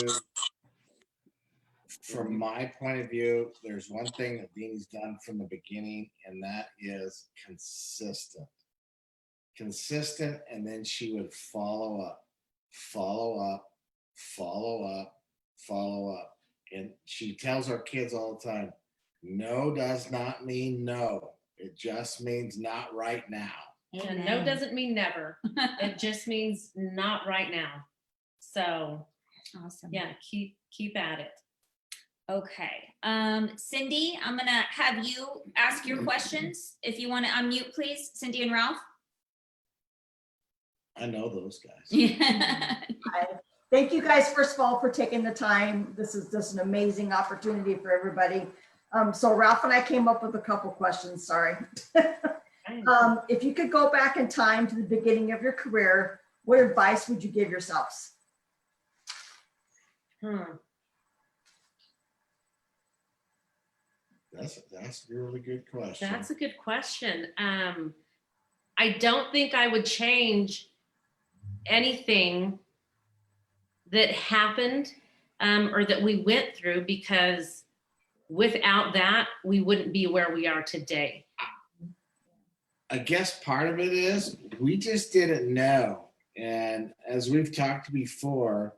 from my point of view, there's one thing that Dini's done from the beginning, and that is consistent. Consistent, and then she would follow up. And she tells our kids all the time, no does not mean no. It just means not right now. And no doesn't mean never. It just means not right now. So Awesome. yeah, keep at it. Okay, Cindy, I'm gonna have you ask your questions. If you want to unmute, please, Cindy and Ralph. I know those guys. Yeah. Thank you guys, first of all, for taking the time. This is just an amazing opportunity for everybody. So Ralph and I came up with a couple questions, sorry. If you could go back in time to the beginning of your career, what advice would you give yourselves? That's a really good question. That's a good question. I don't think I would change anything that happened or that we went through, because without that, we wouldn't be where we are today. I guess part of it is we just didn't know. And as we've talked before,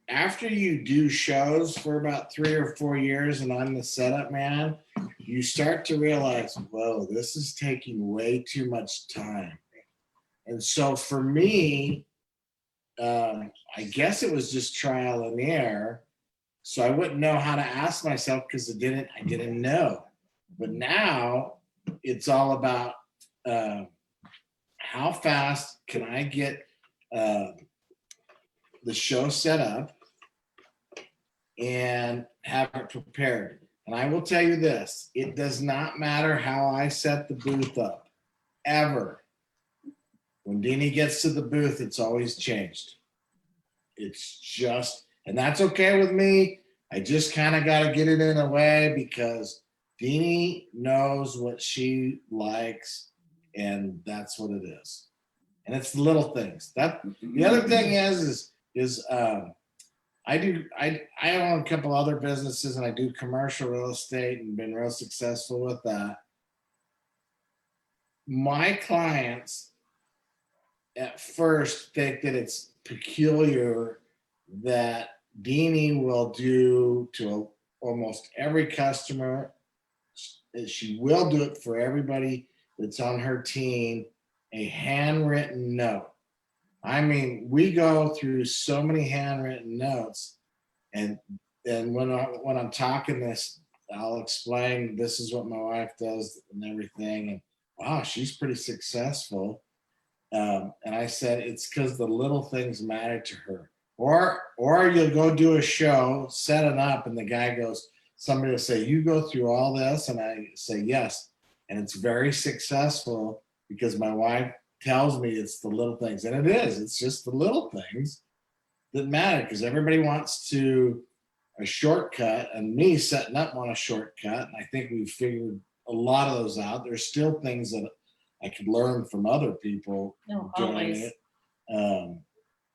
after you do shows for about 3 or 4 years and I'm the setup man, you start to realize, whoa, this is taking way too much time. And so for me, I guess it was just trial and error. So I wouldn't know how to ask myself because I didn't know. But now it's all about how fast can I get the show set up and have it prepared. And I will tell you this, it does not matter how I set the booth up, ever. When Dini gets to the booth, it's always changed. It's just, and that's okay with me. I just kind of got to get it in a way because Dini knows what she likes, and that's what it is. And it's the little things. That the other thing is I own a couple other businesses and I do commercial real estate and been real successful with that. My clients at first think that it's peculiar that Dini will do to almost every customer. She will do it for everybody that's on her team, a handwritten note. I mean, we go through so many handwritten notes, and when I'm talking this, I'll explain this is what my wife does and everything, and wow, she's pretty successful. And I said it's because the little things matter to her. Or you'll go do a show, set it up, and the guy goes, somebody will say, you go through all this, and I say yes, and it's very successful because my wife tells me it's the little things, and it is. It's just the little things that matter because everybody wants a shortcut, and me setting up on a shortcut. And I think we've figured a lot of those out. There's still things that I could learn from other people doing it.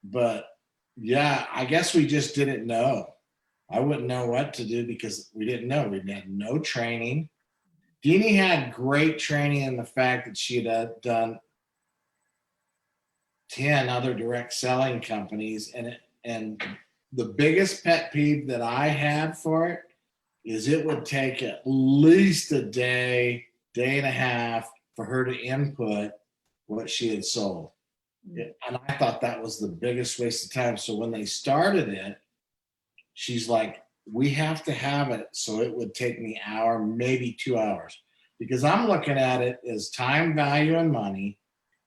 But yeah, I guess we just didn't know. I wouldn't know what to do because we didn't know. We had no training. Dini had great training in the fact that she had done 10 other direct selling companies, and the biggest pet peeve that I had for it is it would take at least a day and a half for her to input what she had sold. And I thought that was the biggest waste of time. So when they started it, she's like, we have to have it so it would take me an hour, maybe 2 hours, because I'm looking at it as time, value, and money.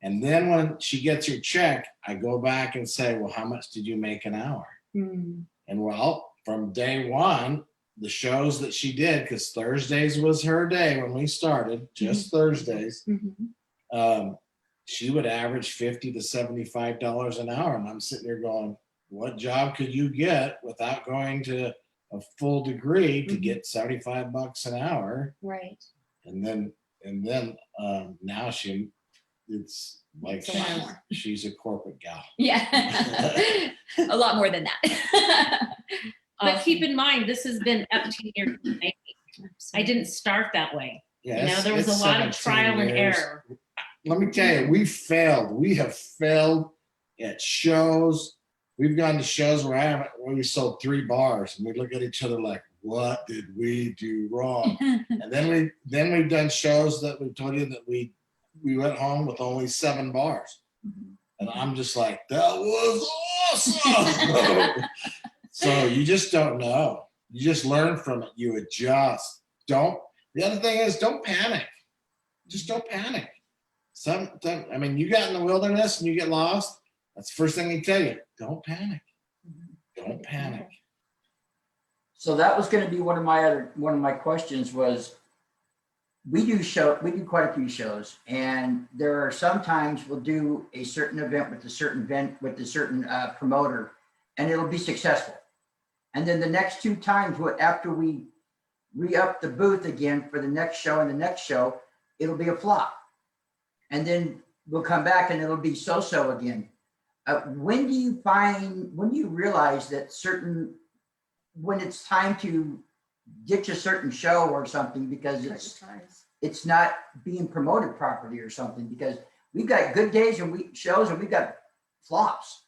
And then when she gets her check, I go back and say, well, how much did you make an hour? And well, from day one, the shows that she did, because Thursdays was her day when we started, just Thursdays, she would average $50 to $75 an hour. And I'm sitting there going, what job could you get without going to a full degree to get $75 an hour? Right. And then now it's like It's a lot more. she's a corporate gal. Yeah. A lot more than that. But keep in mind, this has been up to years in the making. I didn't start that way. Yeah, There was a lot of 17 trial and years. error. Let me tell you, we failed. We have failed at shows. We've gone to shows where we sold 3 bars, and we look at each other like, what did we do wrong? And then we've done shows that we told you that we went home with only 7 bars. And I'm just like, that was awesome. So you just don't know. You just learn from it. You adjust. The other thing is don't panic. Just don't panic. You got in the wilderness and you get lost. That's the first thing they tell you. Don't panic. Don't panic. So that was going to be one of my questions was, we do quite a few shows, and there are sometimes we'll do a certain event with a certain promoter, and it'll be successful. And then the next 2 times after we re-up the booth again for the next show and the next show, it'll be a flop. And then we'll come back and it'll be so-so again. When do you realize that when it's time to ditch a certain show or something because it's not being promoted properly or something? Because we've got good days and shows and we've got flops.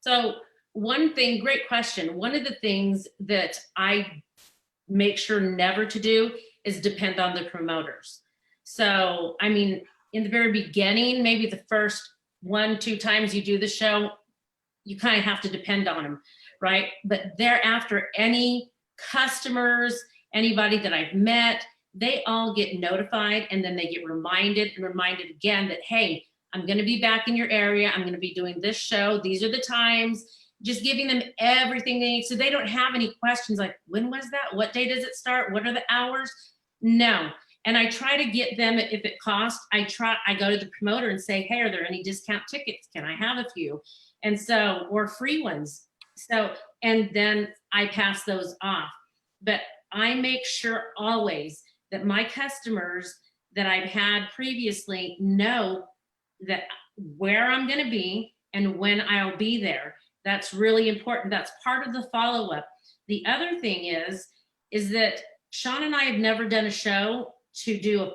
So one thing, great question. One of the things that I make sure never to do is depend on the promoters. So, I mean, in the very beginning, maybe the first 1-2 times you do the show, you kind of have to depend on them, right? But thereafter, any customers, anybody that I've met, they all get notified and then they get reminded again that, hey, I'm going to be back in your area. I'm going to be doing this show. These are the times, just giving them everything they need. So they don't have any questions like, when was that? What day does it start? What are the hours? No. And I try to get them, if it costs, I go to the promoter and say, hey, are there any discount tickets? Can I have a few? And so, or free ones. So, and then I pass those off. But I make sure always that my customers that I've had previously know that where I'm going to be and when I'll be there. That's really important. That's part of the follow-up. The other thing is that Sean and I have never done a show to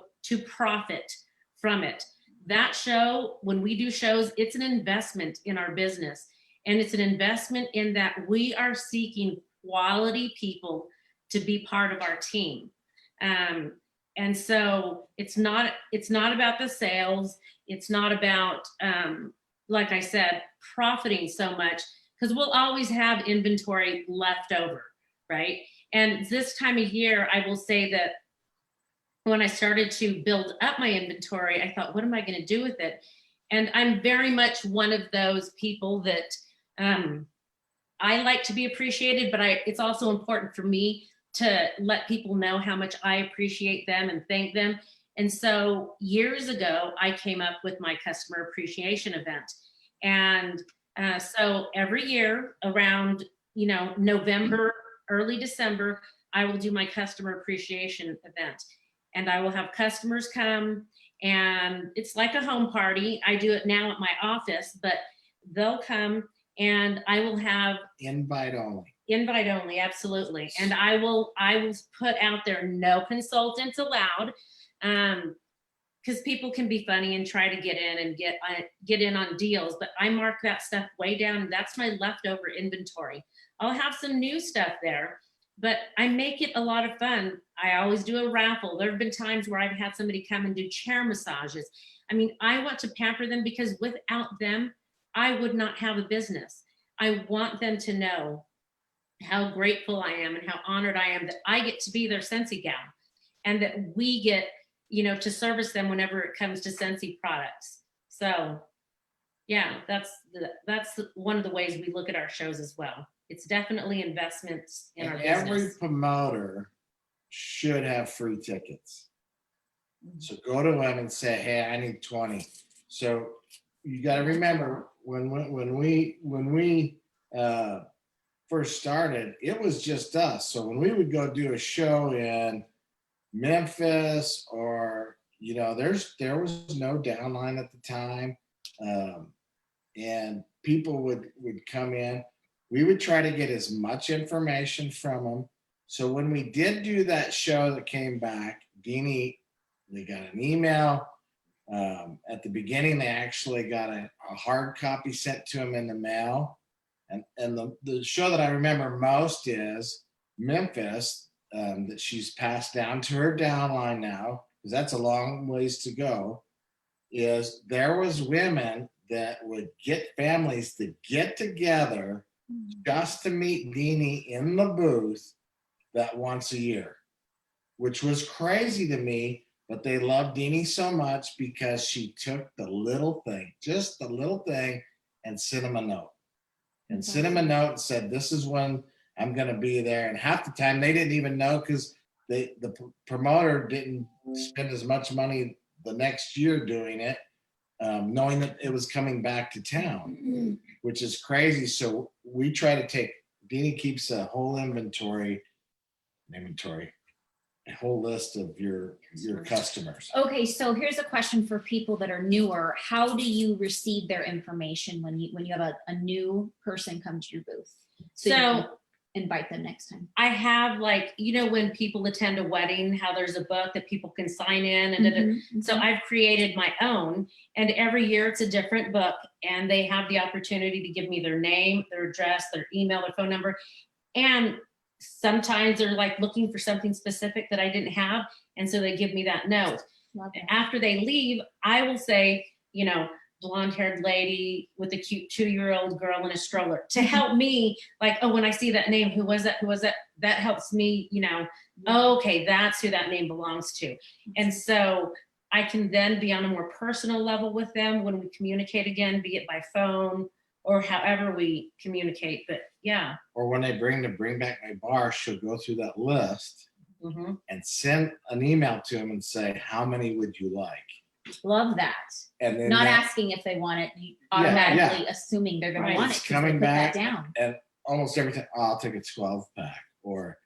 profit from it. That show, when we do shows, it's an investment in our business. And it's an investment in that we are seeking quality people to be part of our team. And so it's not about the sales. It's not about, like I said, profiting so much, because we'll always have inventory left over, right? And this time of year, I will say that when I started to build up my inventory, I thought, what am I going to do with it? And I'm very much one of those people that I like to be appreciated, but it's also important for me to let people know how much I appreciate them and thank them. And so years ago, I came up with my customer appreciation event. And so every year around, November, early December, I will do my customer appreciation event. And I will have customers come, and it's like a home party. I do it now at my office, but they'll come and I will have Invite only. Invite only, absolutely. And I will put out there, no consultants allowed, because people can be funny and try to get in and get in on deals. But I mark that stuff way down, and that's my leftover inventory. I'll have some new stuff there, but I make it a lot of fun. I always do a raffle. There have been times where I've had somebody come and do chair massages. I mean, I want to pamper them, because without them, I would not have a business. I want them to know how grateful I am and how honored I am that I get to be their Scentsy gal, and that we get, to service them whenever it comes to Scentsy products. So yeah, that's one of the ways we look at our shows as well. It's definitely investments in our business. Every promoter should have free tickets. So go to them and say, hey, I need 20. So you got to remember, when we first started, it was just us. So when we would go do a show in Memphis, or there was no downline at the time, and people would come in. We would try to get as much information from them. So when we did do that show that came back, Dini, they got an email. At the beginning, they actually got a hard copy sent to them in the mail. And the show that I remember most is Memphis, that she's passed down to her downline now, because that's a long ways to go. Is there was women that would get families to get together just to meet Dini in the booth that once a year, which was crazy to me. But they loved Dini so much because she took the little thing, just the little thing, and sent them a note. And sent them a note and said, this is when I'm going to be there. And half the time they didn't even know, because the promoter didn't spend as much money the next year doing it, knowing that it was coming back to town, which is crazy. So we try to Dini keeps a whole inventory. whole list of your customers. Okay, so here's a question for people that are newer. How do you receive their information when you have a new person come to your booth? So you can invite them next time. I have, like, you know, when people attend a wedding, how there's a book that people can sign in, and so I've created my own, and every year it's a different book, and they have the opportunity to give me their name, their address, their email, their phone number, and sometimes they're like looking for something specific that I didn't have, and so they give me that note. Love that. After they leave, I will say, you know, blonde-haired lady with a cute 2-year-old girl in a stroller, to help me, like, oh, when I see that name, who was that? That helps me, you know, oh, okay, that's who that name belongs to. And so I can then be on a more personal level with them when we communicate again, be it by phone or however we communicate. But yeah. Or when they bring back my bar, she'll go through that list and send an email to them and say, how many would you like? Love that. And then Not asking if they want it, you automatically assuming they're going to want it. It's coming back down. And almost everything, oh, I'll take a 12-pack, or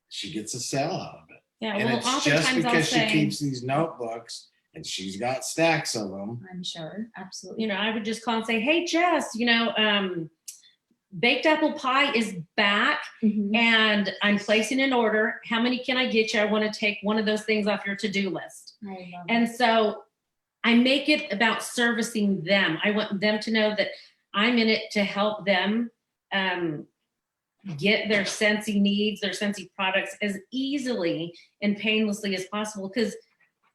she gets a sale out of it. Yeah, And well, it's just oftentimes I'll because she say, keeps these notebooks and she's got stacks of them. I'm sure, absolutely. you know, I would just call and say, hey, Jess, you know, baked apple pie is back and I'm placing an order. How many can I get you? I want to take one of those things off your to-do list. I love And so I make it about servicing them. I want them to know that I'm in it to help them get their Scentsy needs, their Scentsy products as easily and painlessly as possible, because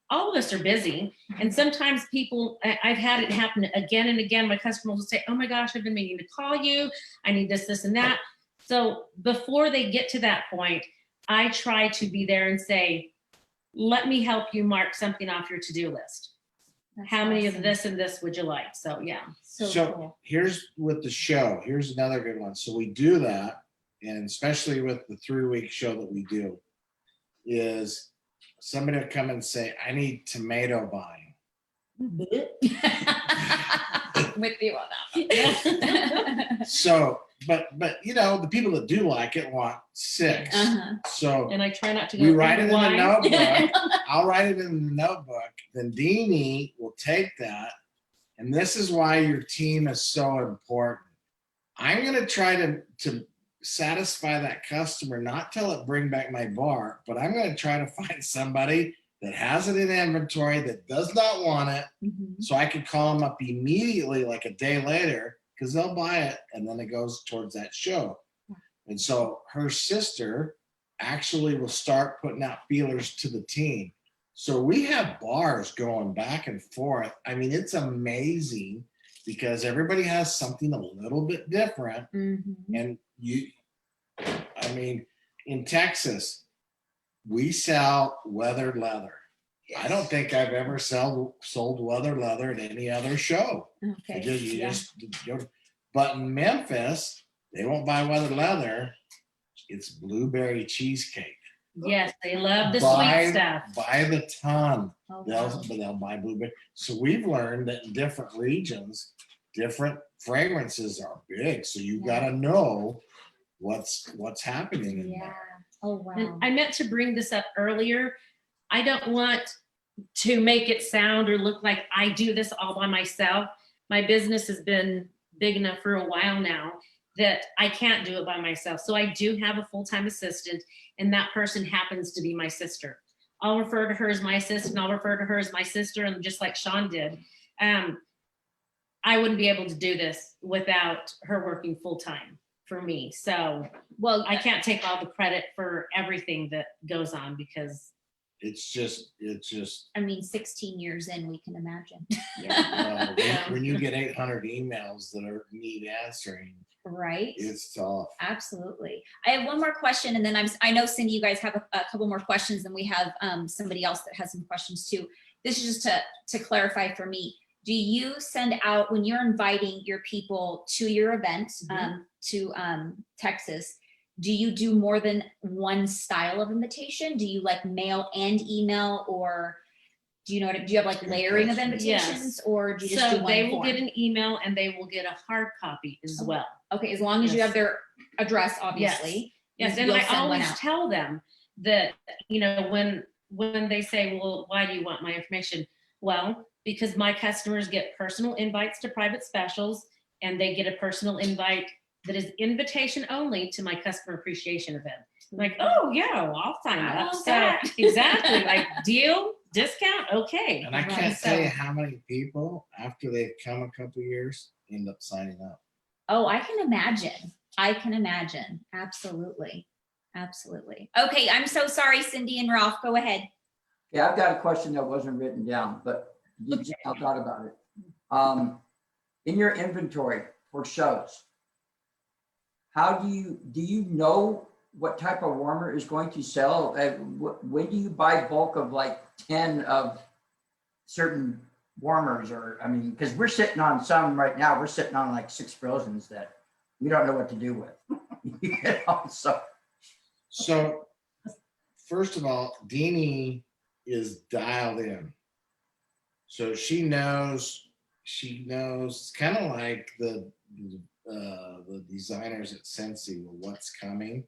all of us are busy. And sometimes people, I've had it happen again and again. My customers will say, oh my gosh, I've been meaning to call you. I need this, this, and that. So before they get to that point, I try to be there and say, let me help you mark something off your to-do list. That's How many awesome. of this and this would you like? So yeah. So Cool. here's with the show. Here's another good one. So we do that, and especially with the 3-week show that we do, is somebody will come and say, I need tomato buying. With you on that one. So, but you know, the people that do like it want 6. So And I try not to go. we write it in the wine. notebook. I'll write it in the notebook. Then Dini will take that. And this is why your team is so important. I'm going to try to satisfy that customer, not tell it bring back my bar, but I'm going to try to find somebody that has it in inventory that does not want it. So I can call them up immediately, like a day later, because they'll buy it. And then it goes towards that show. And so her sister actually will start putting out feelers to the team. So we have bars going back and forth. I mean, it's amazing because everybody has something a little bit different. And I mean, in Texas, we sell weathered leather. I don't think I've ever sold weathered leather at any other show. Okay. But in Memphis, they won't buy weathered leather. It's blueberry cheesecake. Yes, they love the Buy- sweet stuff. By the ton. Oh, wow. They'll buy blueberry. So we've learned that in different regions, different fragrances are big. So you got to know what's happening in Yeah. there. Oh, wow. And I meant to bring this up earlier. I don't want to make it sound or look like I do this all by myself. My business has been big enough for a while now that I can't do it by myself. So I do have a full-time assistant, and that person happens to be my sister. I'll refer to her as my assistant. I'll refer to her as my sister, and just like Sean did. I wouldn't be able to do this without her working full-time for me. So, well, I can't take all the credit for everything that goes on because It's just, I mean, 16 years in, we can imagine. when you get 800 emails that need answering, Right. it's tough. Absolutely. I have one more question, and then I know, Cindy, you guys have a couple more questions, and we have somebody else that has some questions too. This is just to clarify for me. Do you send out, when you're inviting your people to your event, to Texas, do you do more than one style of invitation? Do you like mail and email, or do you have like layering of invitations, or do you just do so one they will form? get an email and they will get a hard copy as well. Okay, as long as you Yes. have their address, obviously. Yes, and you'll I send one always out. tell them, that, when they say, well, why do you want my information? Well, because my customers get personal invites to private specials, and they get a personal invite that is invitation only to my customer appreciation event. I'm like, oh yeah, well, I'll sign I up. love So that. exactly, like deal, discount, okay. And I Right, can't tell so- you how many people after they've come a couple years end up signing up. Oh, I can imagine. I can imagine. Absolutely. Absolutely. Okay, I'm so sorry, Cindy and Ralph. Go ahead. Yeah, I've got a question that wasn't written down, but you just I thought about it. In your inventory for shows, how do you know what type of warmer is going to sell? When do you buy bulk of like 10 of certain warmers? Or, I mean, because we're sitting on some right now, we're sitting on like 6 Frozens that we don't know what to do with. So first of all, Dini is dialed in. So she knows it's kind of like the designers at Scentsy with what's coming.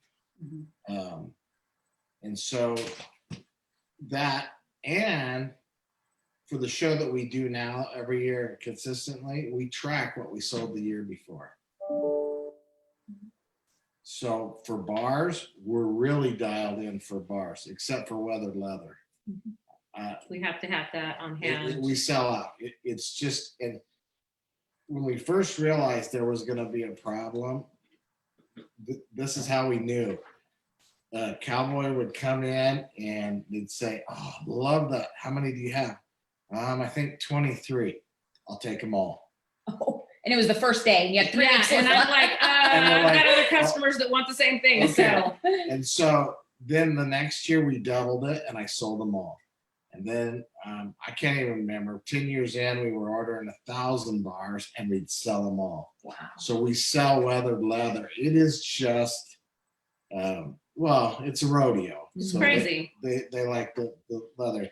And so that, and for the show that we do now every year consistently, we track what we sold the year before. So for bars, we're really dialed in for bars, except for weathered leather. We have to have that on hand. We sell out. It's just, and when we first realized there was going to be a problem, this is how we knew. Cowboy would come in and they'd say, "Oh, love that. How many do you have?" I think 23. I'll take them all. Oh, and it was the first day. You had 3 weeks. And I'm like, And we're I've like, got other customers that want the same thing. Okay. So And so then the next year we doubled it and I sold them all. And then I can't even remember, 10 years in, we were ordering 1,000 bars and we'd sell them all. Wow. So we sell weathered leather. It is just, well, it's a rodeo. it's So crazy. They like the leather.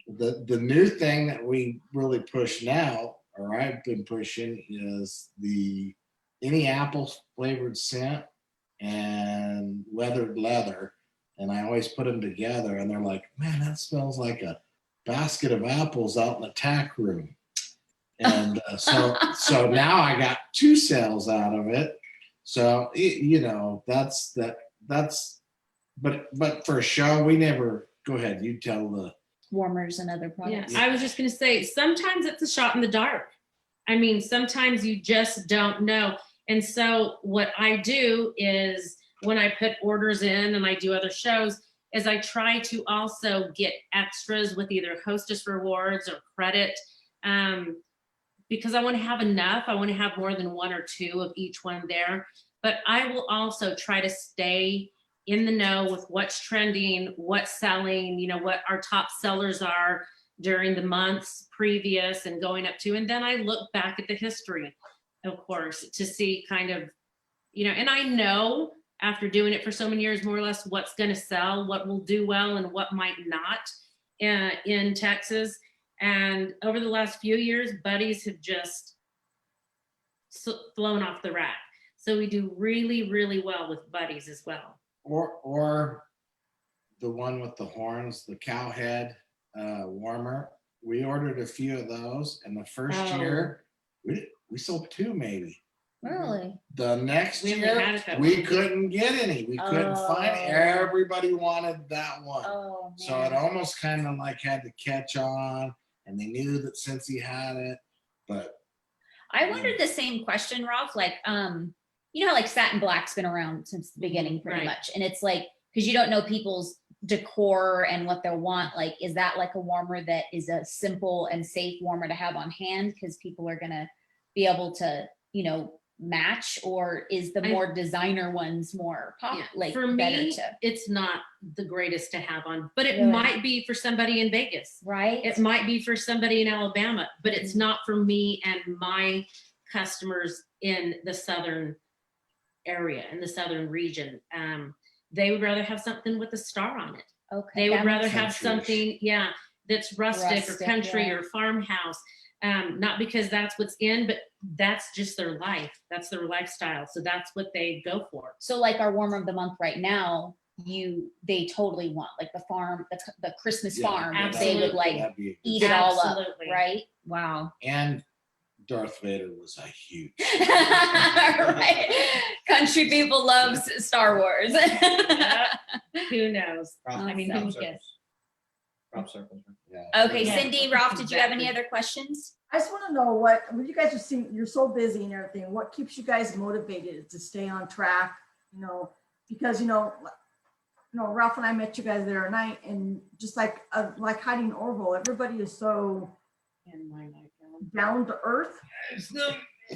The new thing that we really push now, or I've been pushing, is any apple flavored scent and weathered leather. And I always put them together and they're like, man, that smells like a basket of apples out in the tack room. And so now I got 2 sales out of it. So, but for a show, we never, go ahead, you tell the. Warmers and other Yeah, products. I was just going to say, sometimes it's a shot in the dark. I mean, sometimes you just don't know. And so what I do is when I put orders in and I do other shows is I try to also get extras with either hostess rewards or credit, because I want to have enough. I want to have more than 1 or 2 of each one there. But I will also try to stay in the know with what's trending, what's selling, what our top sellers are during the months previous and going up to. And then I look back at the history, of course, to see kind of, and I know after doing it for so many years, more or less what's going to sell, what will do well and what might not in Texas. And over the last few years, buddies have just flown off the rack. So we do really, really well with buddies as well. Or the one with the horns, the cow head warmer. We ordered a few of those, and the first year we sold 2 maybe. Really? The next We only year had a couple. we couldn't get any. We couldn't find. Everybody wanted that one. Oh, man. So it almost kind of like had to catch on, and they knew that since he had it, but I wondered the same question, Ralph. Like, how like satin black's been around since the beginning pretty Right. much. And it's like, because you don't know people's decor and what they'll want. Like, is that like a warmer that is a simple and safe warmer to have on hand because people are going to be able to, match? Or is the more designer ones more For better me, to, it's not the greatest to have on, but it Really? might be for somebody in Vegas. right? It might be for somebody in Alabama, but it's not for me and my customers in the southern area, in the southern region. They would rather have something with a star on it. Okay. They would that rather makes have Country-ish. something, that's rustic or Rustic, country yeah. or farmhouse. Not because that's what's in, but that's just their life. That's their lifestyle. So that's what they go for. So like our warmer of the month right now, they totally want, like the farm, the Christmas Yeah, farm, that'd they would be- like that'd be a good eat it all up, Absolutely. right? Wow. And Darth Vader was a huge. Right. Country people love Star Wars. Who knows? Crop- I mean, Awesome. who would guess? crop circles, right? Yeah. Okay, Yeah. Cindy, Ralph, did you have any Exactly. other questions? I just want to know what, when you guys are seeing, you're so busy and everything, what keeps you guys motivated to stay on track? Because, Ralph and I met you guys the other night, and just like hiding Orville, everybody is so And my night gown. down to earth.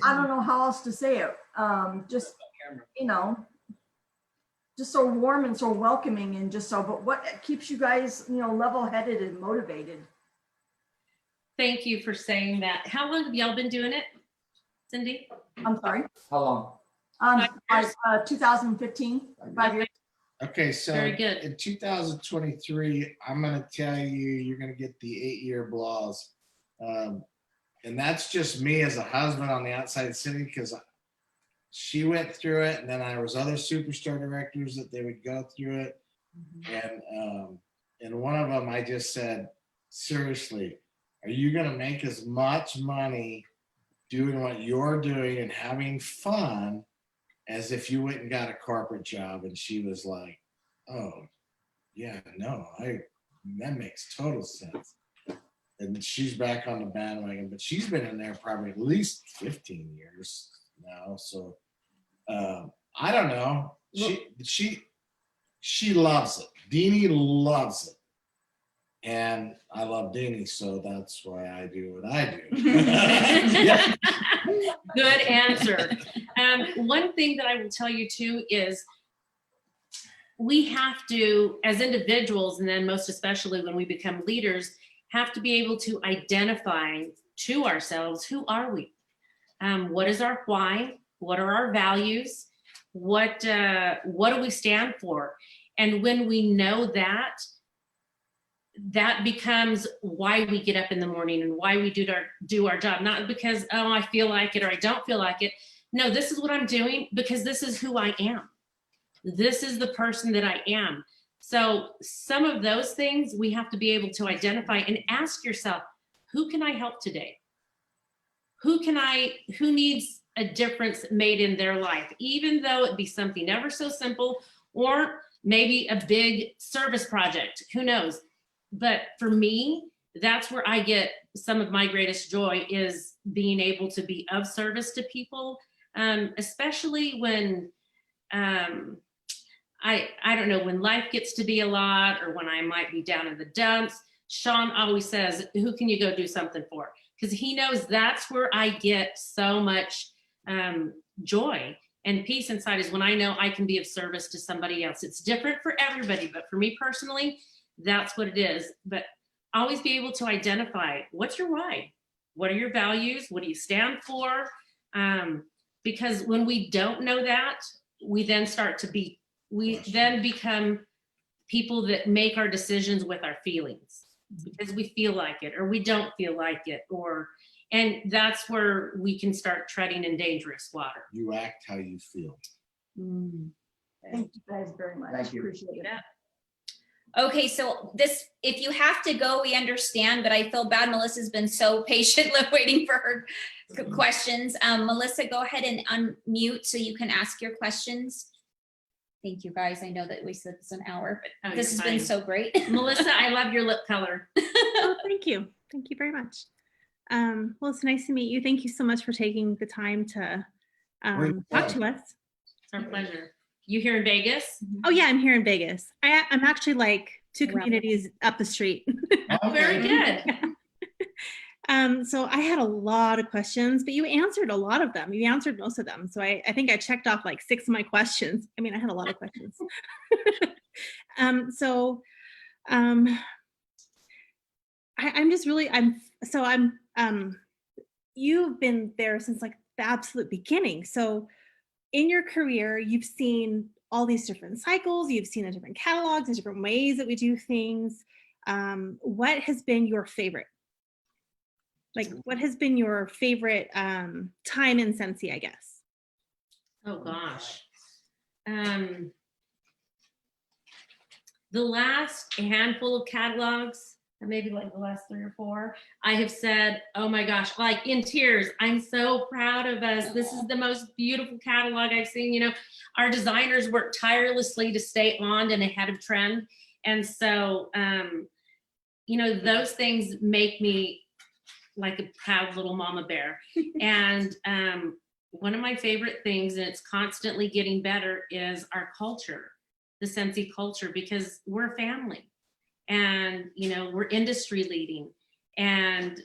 I don't know how else to say it. Just, just so warm and so welcoming and just so, but what keeps you guys, level-headed and motivated? Thank you for saying that. How long have y'all been doing it, Cindy? I'm sorry. How long? 2015, 5 years. Okay, so Very good. in 2023, I'm gonna tell you, you're gonna get the 8-year blows. And that's just me as a husband on the outside sitting, because she went through it, and then there was other superstar directors that they would go through it. And one of them, I just said, seriously, are you gonna make as much money doing what you're doing and having fun as if you went and got a corporate job? And she was like, oh yeah, no, that makes total sense. And she's back on the bandwagon, but she's been in there probably at least 15 years now. So I don't know. She loves it. Dini loves it. And I love Dini, so that's why I do what I do. Yeah. Good answer. One thing that I will tell you too is we have to, as individuals, and then most especially when we become leaders, have to be able to identify to ourselves, who are we? What is our why? What are our values? What do we stand for? And when we know that, that becomes why we get up in the morning and why we do our job. Not because, oh, I feel like it or I don't feel like it. No, this is what I'm doing because this is who I am. This is the person that I am. So some of those things we have to be able to identify and ask yourself, who can I help today? Who needs a difference made in their life, even though it be something ever so simple, or maybe a big service project, who knows? But for me, that's where I get some of my greatest joy, is being able to be of service to people, especially when, I don't know, when life gets to be a lot, or when I might be down in the dumps. Sean always says, who can you go do something for? Because he knows that's where I get so much joy and peace inside, is when I know I can be of service to somebody else. It's different for everybody, but for me personally, that's what it is. But always be able to identify, what's your why? What are your values? What do you stand for? Because when we don't know that, we then then become people that make our decisions with our feelings, because we feel like it or we don't feel like it, and that's where we can start treading in dangerous water. You act how you feel. Thank you guys very much. Thank you. Appreciate it. Yeah. Okay, so if you have to go, we understand, but I feel bad. Melissa's been so patient waiting for her questions. Melissa, go ahead and unmute so you can ask your questions. Thank you, guys. I know that we said it's an hour, but this has been so great. Melissa, I love your lip color. Oh, thank you. Thank you very much. Well, it's nice to meet you. Thank you so much for taking the time to talk to us. It's our pleasure. You here in Vegas? Oh yeah, I'm here in Vegas. I'm actually like 2 Around. communities up the street. Very good. So I had a lot of questions, but you answered a lot of them. You answered most of them. So I think I checked off like 6 of my questions. I mean, I had a lot of questions. You've been there since like the absolute beginning. So in your career, you've seen all these different cycles, you've seen the different catalogs, the different ways that we do things. What has been your favorite? Like, what has been your favorite time in Scentsy, I guess? Oh gosh. the last handful of catalogs, maybe like the last 3 or 4, I have said, oh my gosh, like in tears, I'm so proud of us. This is the most beautiful catalog I've seen. You know, our designers work tirelessly to stay on and ahead of trend. And so, you know, those things make me like a proud little mama bear. And one of my favorite things, and it's constantly getting better, is our culture, the Scentsy culture, because we're a family and, you know, we're industry leading. And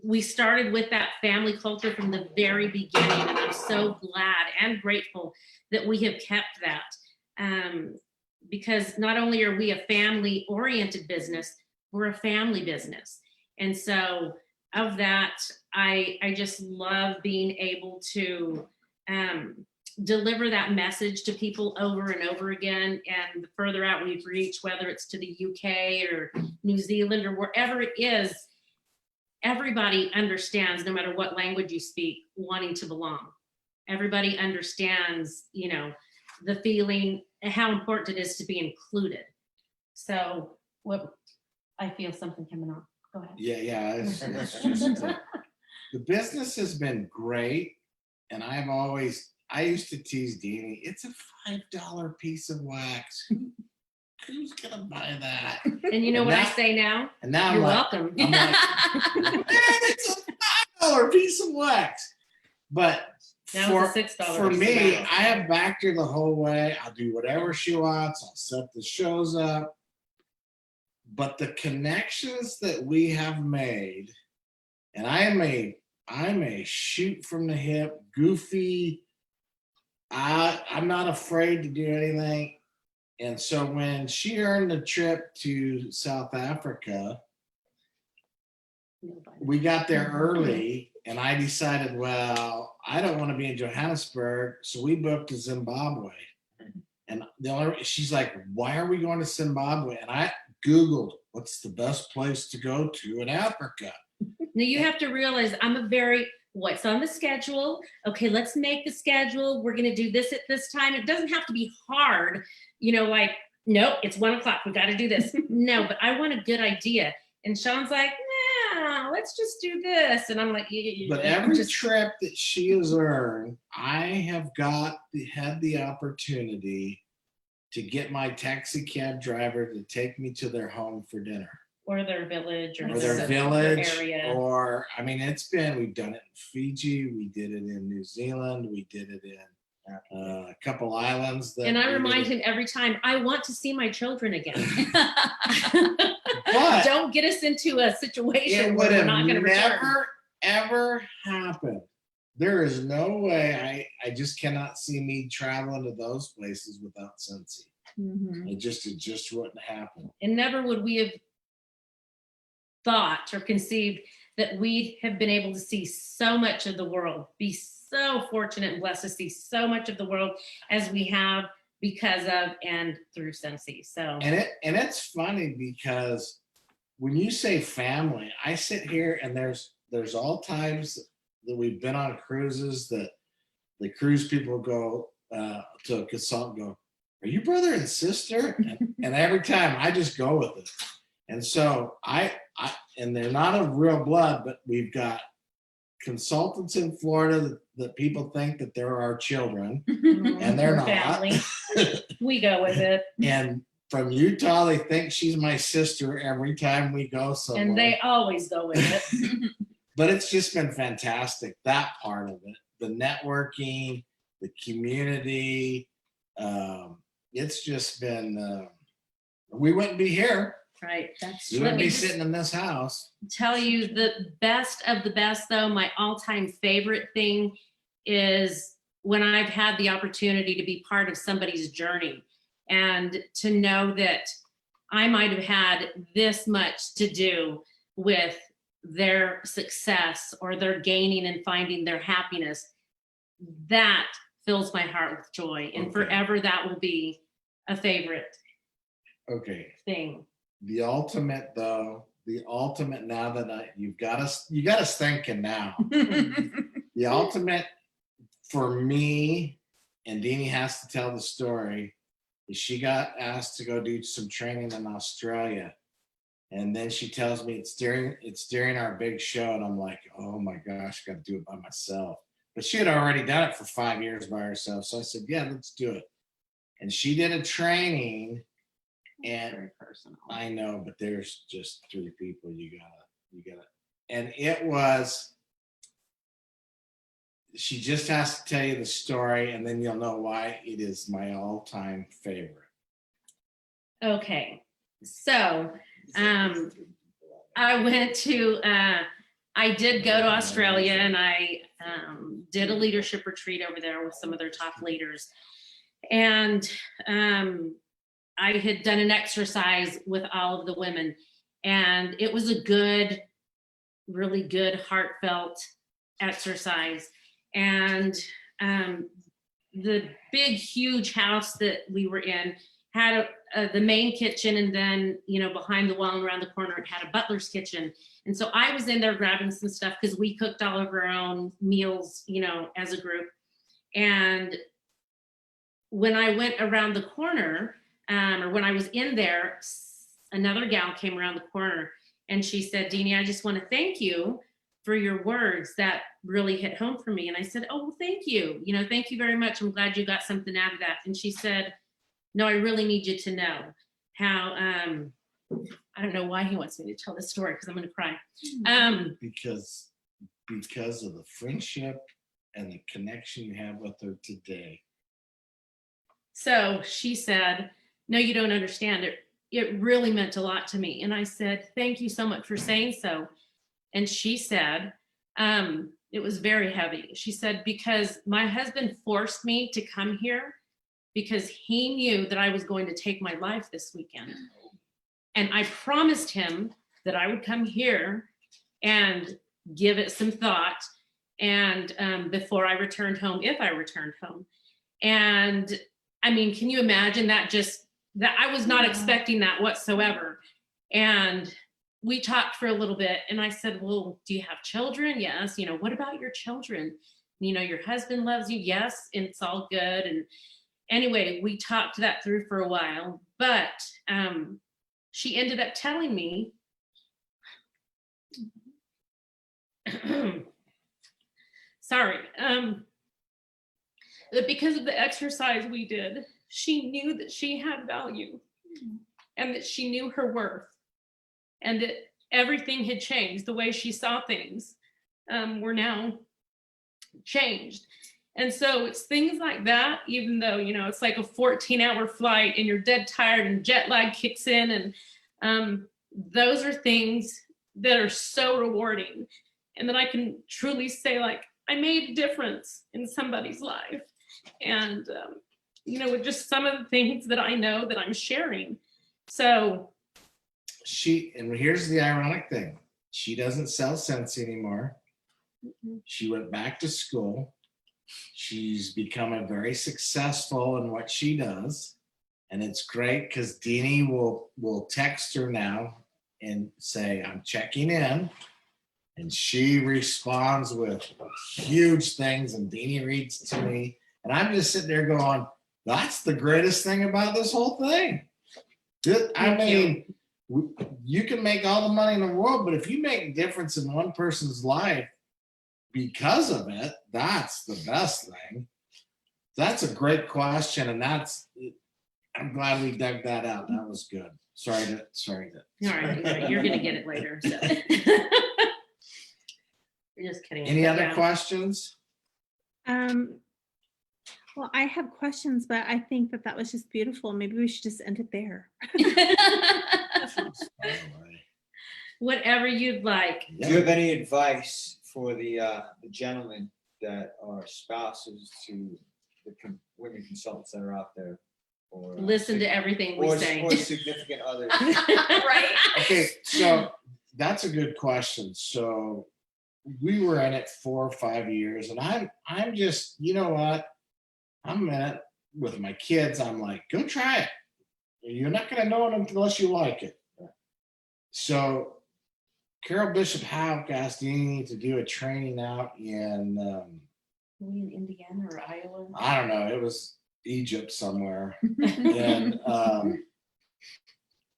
we started with that family culture from the very beginning. And I'm so glad and grateful that we have kept that. Because not only are we a family oriented business, we're a family business. And so of that, I just love being able to deliver that message to people over and over again. And the further out we've reached, whether it's to the UK or New Zealand or wherever it is, everybody understands, no matter what language you speak, wanting to belong. Everybody understands, you know, the feeling, how important it is to be included. So what, I feel something coming on. Go ahead. Yeah. It's just, the business has been great. And I used to tease Dini, it's a $5 piece of wax. Who's gonna buy that? And you know what I say now? And now You're I'm like, welcome. I'm like, man, it's a $5 piece of wax. But Now it's a $6 for piece of me, wax. I have backed her the whole way. I'll do whatever she wants. I'll set the shows up. But the connections that we have made, and I'm a shoot from the hip, goofy. I'm not afraid to do anything. And so when she earned the trip to South Africa, we got there early and I decided, well, I don't want to be in Johannesburg. So we booked to Zimbabwe. And she's like, why are we going to Zimbabwe? And I Googled what's the best place to go to in Africa. Now you have to realize what's on the schedule? Okay, let's make the schedule. We're going to do this at this time. It doesn't have to be hard, you know, like, nope, it's 1 o'clock. We got to do this. No, but I want a good idea. And Sean's like, nah, let's just do this. And I'm like, but every trip that she has earned, I have had the opportunity to get my taxi cab driver to take me to their home for dinner. Or their village or their village area. Or I mean, we've done it in Fiji, we did it in New Zealand, we did it in a couple islands. And I remind him every time, I want to see my children again. But don't get us into a situation it where would we're have not going to return. never, ever happened. There is no way I just cannot see me traveling to those places without Scentsy. Mhm. It just wouldn't happen. And never would we have thought or conceived that we have been able to see so much of the world, be so fortunate and blessed to see so much of the world as we have because of and through Scentsy. So And it's funny because when you say family, I sit here and there's all times that we've been on cruises that the cruise people go to a consultant, go, are you brother and sister? And every time I just go with it. And so and they're not of real blood, but we've got consultants in Florida that people think that they're our children, and they're not. family. We go with it. And from Utah, they think she's my sister every time we go somewhere. And they always go with it. But it's just been fantastic, that part of it. The networking, the community. It's just been, we wouldn't be here. Right. You wouldn't be sitting in this house. Tell you the best of the best, though, my all-time favorite thing is when I've had the opportunity to be part of somebody's journey and to know that I might have had this much to do with their success or their gaining and finding their happiness. That fills my heart with joy, and Okay. forever that will be a favorite Okay. thing. The ultimate now that you got us thinking now. The ultimate for me, and Dini has to tell the story, is she got asked to go do some training in Australia. And then she tells me it's during our big show. And I'm like, oh my gosh, I got to do it by myself. But she had already done it for 5 years by herself. So I said, yeah, let's do it. And she did a training. And Very personal. I know, but there's just 3 people you gotta. And it was, she just has to tell you the story and then you'll know why it is my all-time favorite. Okay, so I went to, I did go to Australia and I did a leadership retreat over there with some of their top leaders. And I had done an exercise with all of the women, and it was a good, really good, heartfelt exercise. And the big, huge house that we were in had the main kitchen, and then, you know, behind the wall and around the corner, it had a butler's kitchen. And so I was in there grabbing some stuff because we cooked all of our own meals, you know, as a group. And when I went around the corner, or when I was in there, another gal came around the corner and she said, Dini, I just want to thank you for your words. That really hit home for me. And I said, oh, well, thank you. You know, thank you very much. I'm glad you got something out of that. And she said, no, I really need you to know how, I don't know why he wants me to tell this story because I'm going to cry. Because of the friendship and the connection you have with her today. So she said, no, you don't understand it. It really meant a lot to me. And I said, thank you so much for saying so. And she said, it was very heavy. She said, because my husband forced me to come here because he knew that I was going to take my life this weekend. And I promised him that I would come here and give it some thought. And before I returned home, if I returned home. And I mean, can you imagine that? That I was not expecting that whatsoever. And we talked for a little bit and I said, well, do you have children? Yes. You know, what about your children? You know, your husband loves you. Yes. And it's all good. And anyway, we talked that through for a while, but she ended up telling me, sorry, that because of the exercise we did, she knew that she had value and that she knew her worth and that everything had changed. The way she saw things were now changed. And so it's things like that, even though, you know, it's like a 14-hour flight and you're dead tired and jet lag kicks in. And those are things that are so rewarding and that I can truly say, like, I made a difference in somebody's life. And, you know, with just some of the things that I know that I'm sharing. So. And here's the ironic thing. She doesn't sell Scentsy anymore. She went back to school. She's become very successful in what she does. And it's great because Dini will text her now and say, I'm checking in. And she responds with huge things and Dini reads to me. And I'm just sitting there going, that's the greatest thing about this whole thing. I mean, you can make all the money in the world, but if you make a difference in one person's life because of it, that's the best thing. That's a great question. And I'm glad we dug that out. That was good. Sorry to. All right, you're going to get it later. So. You're just kidding. Any other questions? Well, I have questions, but I think that was just beautiful. Maybe we should just end it there. Whatever you'd like. Do you have any advice for the gentlemen that are spouses to the women consultants that are out there? Or listen to everything we say. Or significant others. Right. Okay, so that's a good question. So we were in it 4 or 5 years, and I'm just, you know what? I'm in it with my kids. I'm like, go try it. You're not going to know it unless you like it. So Carol Bishop Houck asked Dini to do a training out in in Indiana or Iowa. I don't know. It was Egypt somewhere.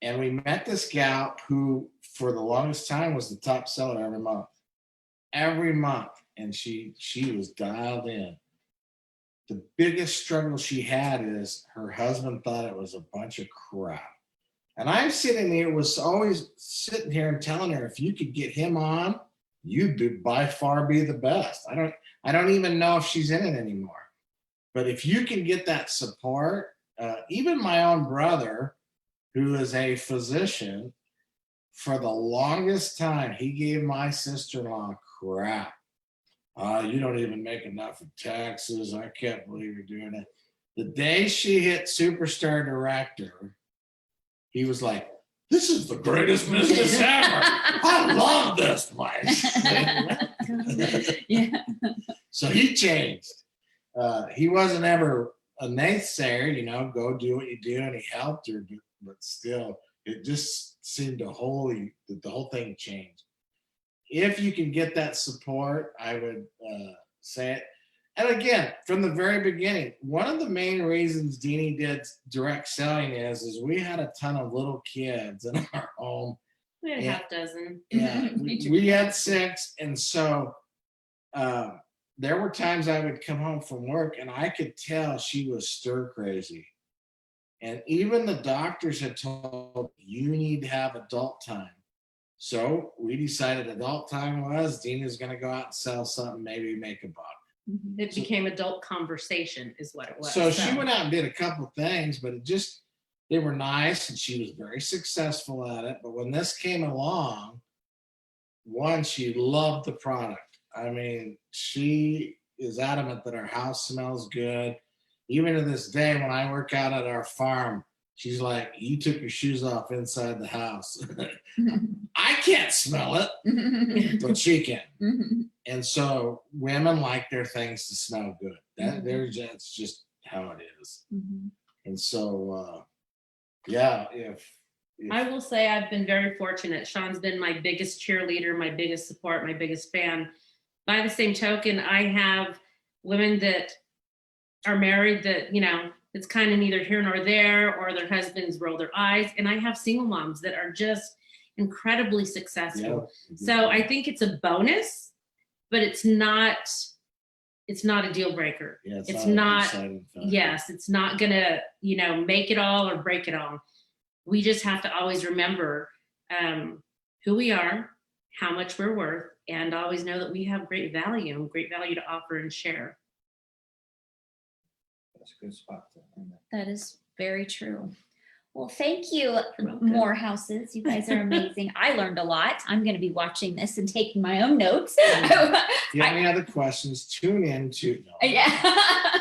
And we met this gal who, for the longest time, was the top seller every month. And she was dialed in. The biggest struggle she had is her husband thought it was a bunch of crap. And I'm sitting there, was always sitting here and telling her, if you could get him on, you'd by far be the best. I don't even know if she's in it anymore. But if you can get that support, even my own brother, who is a physician, for the longest time, he gave my sister-in-law crap. You don't even make enough in taxes. I can't believe you're doing it. The day she hit superstar director, he was like, this is the greatest business ever. I love this place. Yeah. So he changed. He wasn't ever a naysayer, go do what you do, and he helped her, but still, it just seemed the whole thing changed. If you can get that support, I would say it. And again, from the very beginning, one of the main reasons Dini did direct selling is we had a ton of little kids in our home. We had a half dozen. Yeah, we had 6. And so there were times I would come home from work and I could tell she was stir crazy. And even the doctors had told you need to have adult time. So we decided adult time was Dina's going to go out and sell something, maybe make a buck. It became adult conversation is what it was. So she went out and did a couple things, but they were nice and she was very successful at it. But when this came along, one, she loved the product. I mean, she is adamant that our house smells good. Even to this day, when I work out at our farm, she's like, you took your shoes off inside the house. I can't smell it, but she can. And so women like their things to smell good. That's just how it is. And so, if I will say I've been very fortunate. Sean's been my biggest cheerleader, my biggest support, my biggest fan. By the same token, I have women that are married that, it's kind of neither here nor there, or their husbands roll their eyes. And I have single moms that are just incredibly successful. So I think it's a bonus, but it's not a deal breaker. It's not gonna, make it all or break it all. We just have to always remember who we are, how much we're worth, and always know that we have great value to offer and share. That's a good spot to end it. That is very true. Well, thank you, You're welcome. Moorhouses. You guys are amazing. I learned a lot. I'm going to be watching this and taking my own notes. if you have any other questions, tune in to. Yeah.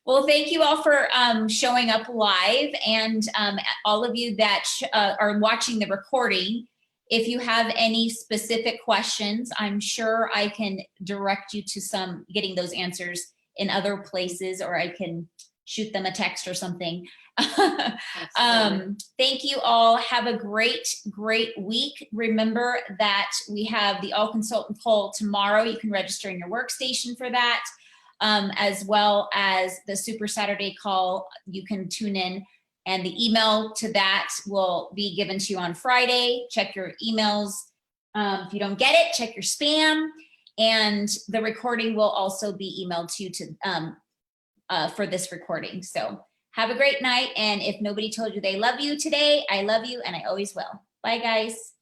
Well, thank you all for showing up live, and all of you that are watching the recording. If you have any specific questions, I'm sure I can direct you to getting those answers in other places, or I can shoot them a text or something. Thank you all. Have a great week. Remember that we have the All Consultant Poll tomorrow. You can register in your workstation for that, as well as the Super Saturday Call. You can tune in, and the email to that will be given to you on Friday. Check your emails. If you don't get it, check your spam. And the recording will also be emailed to you for this recording. So have a great night. And if nobody told you they love you today, I love you and I always will. Bye, guys.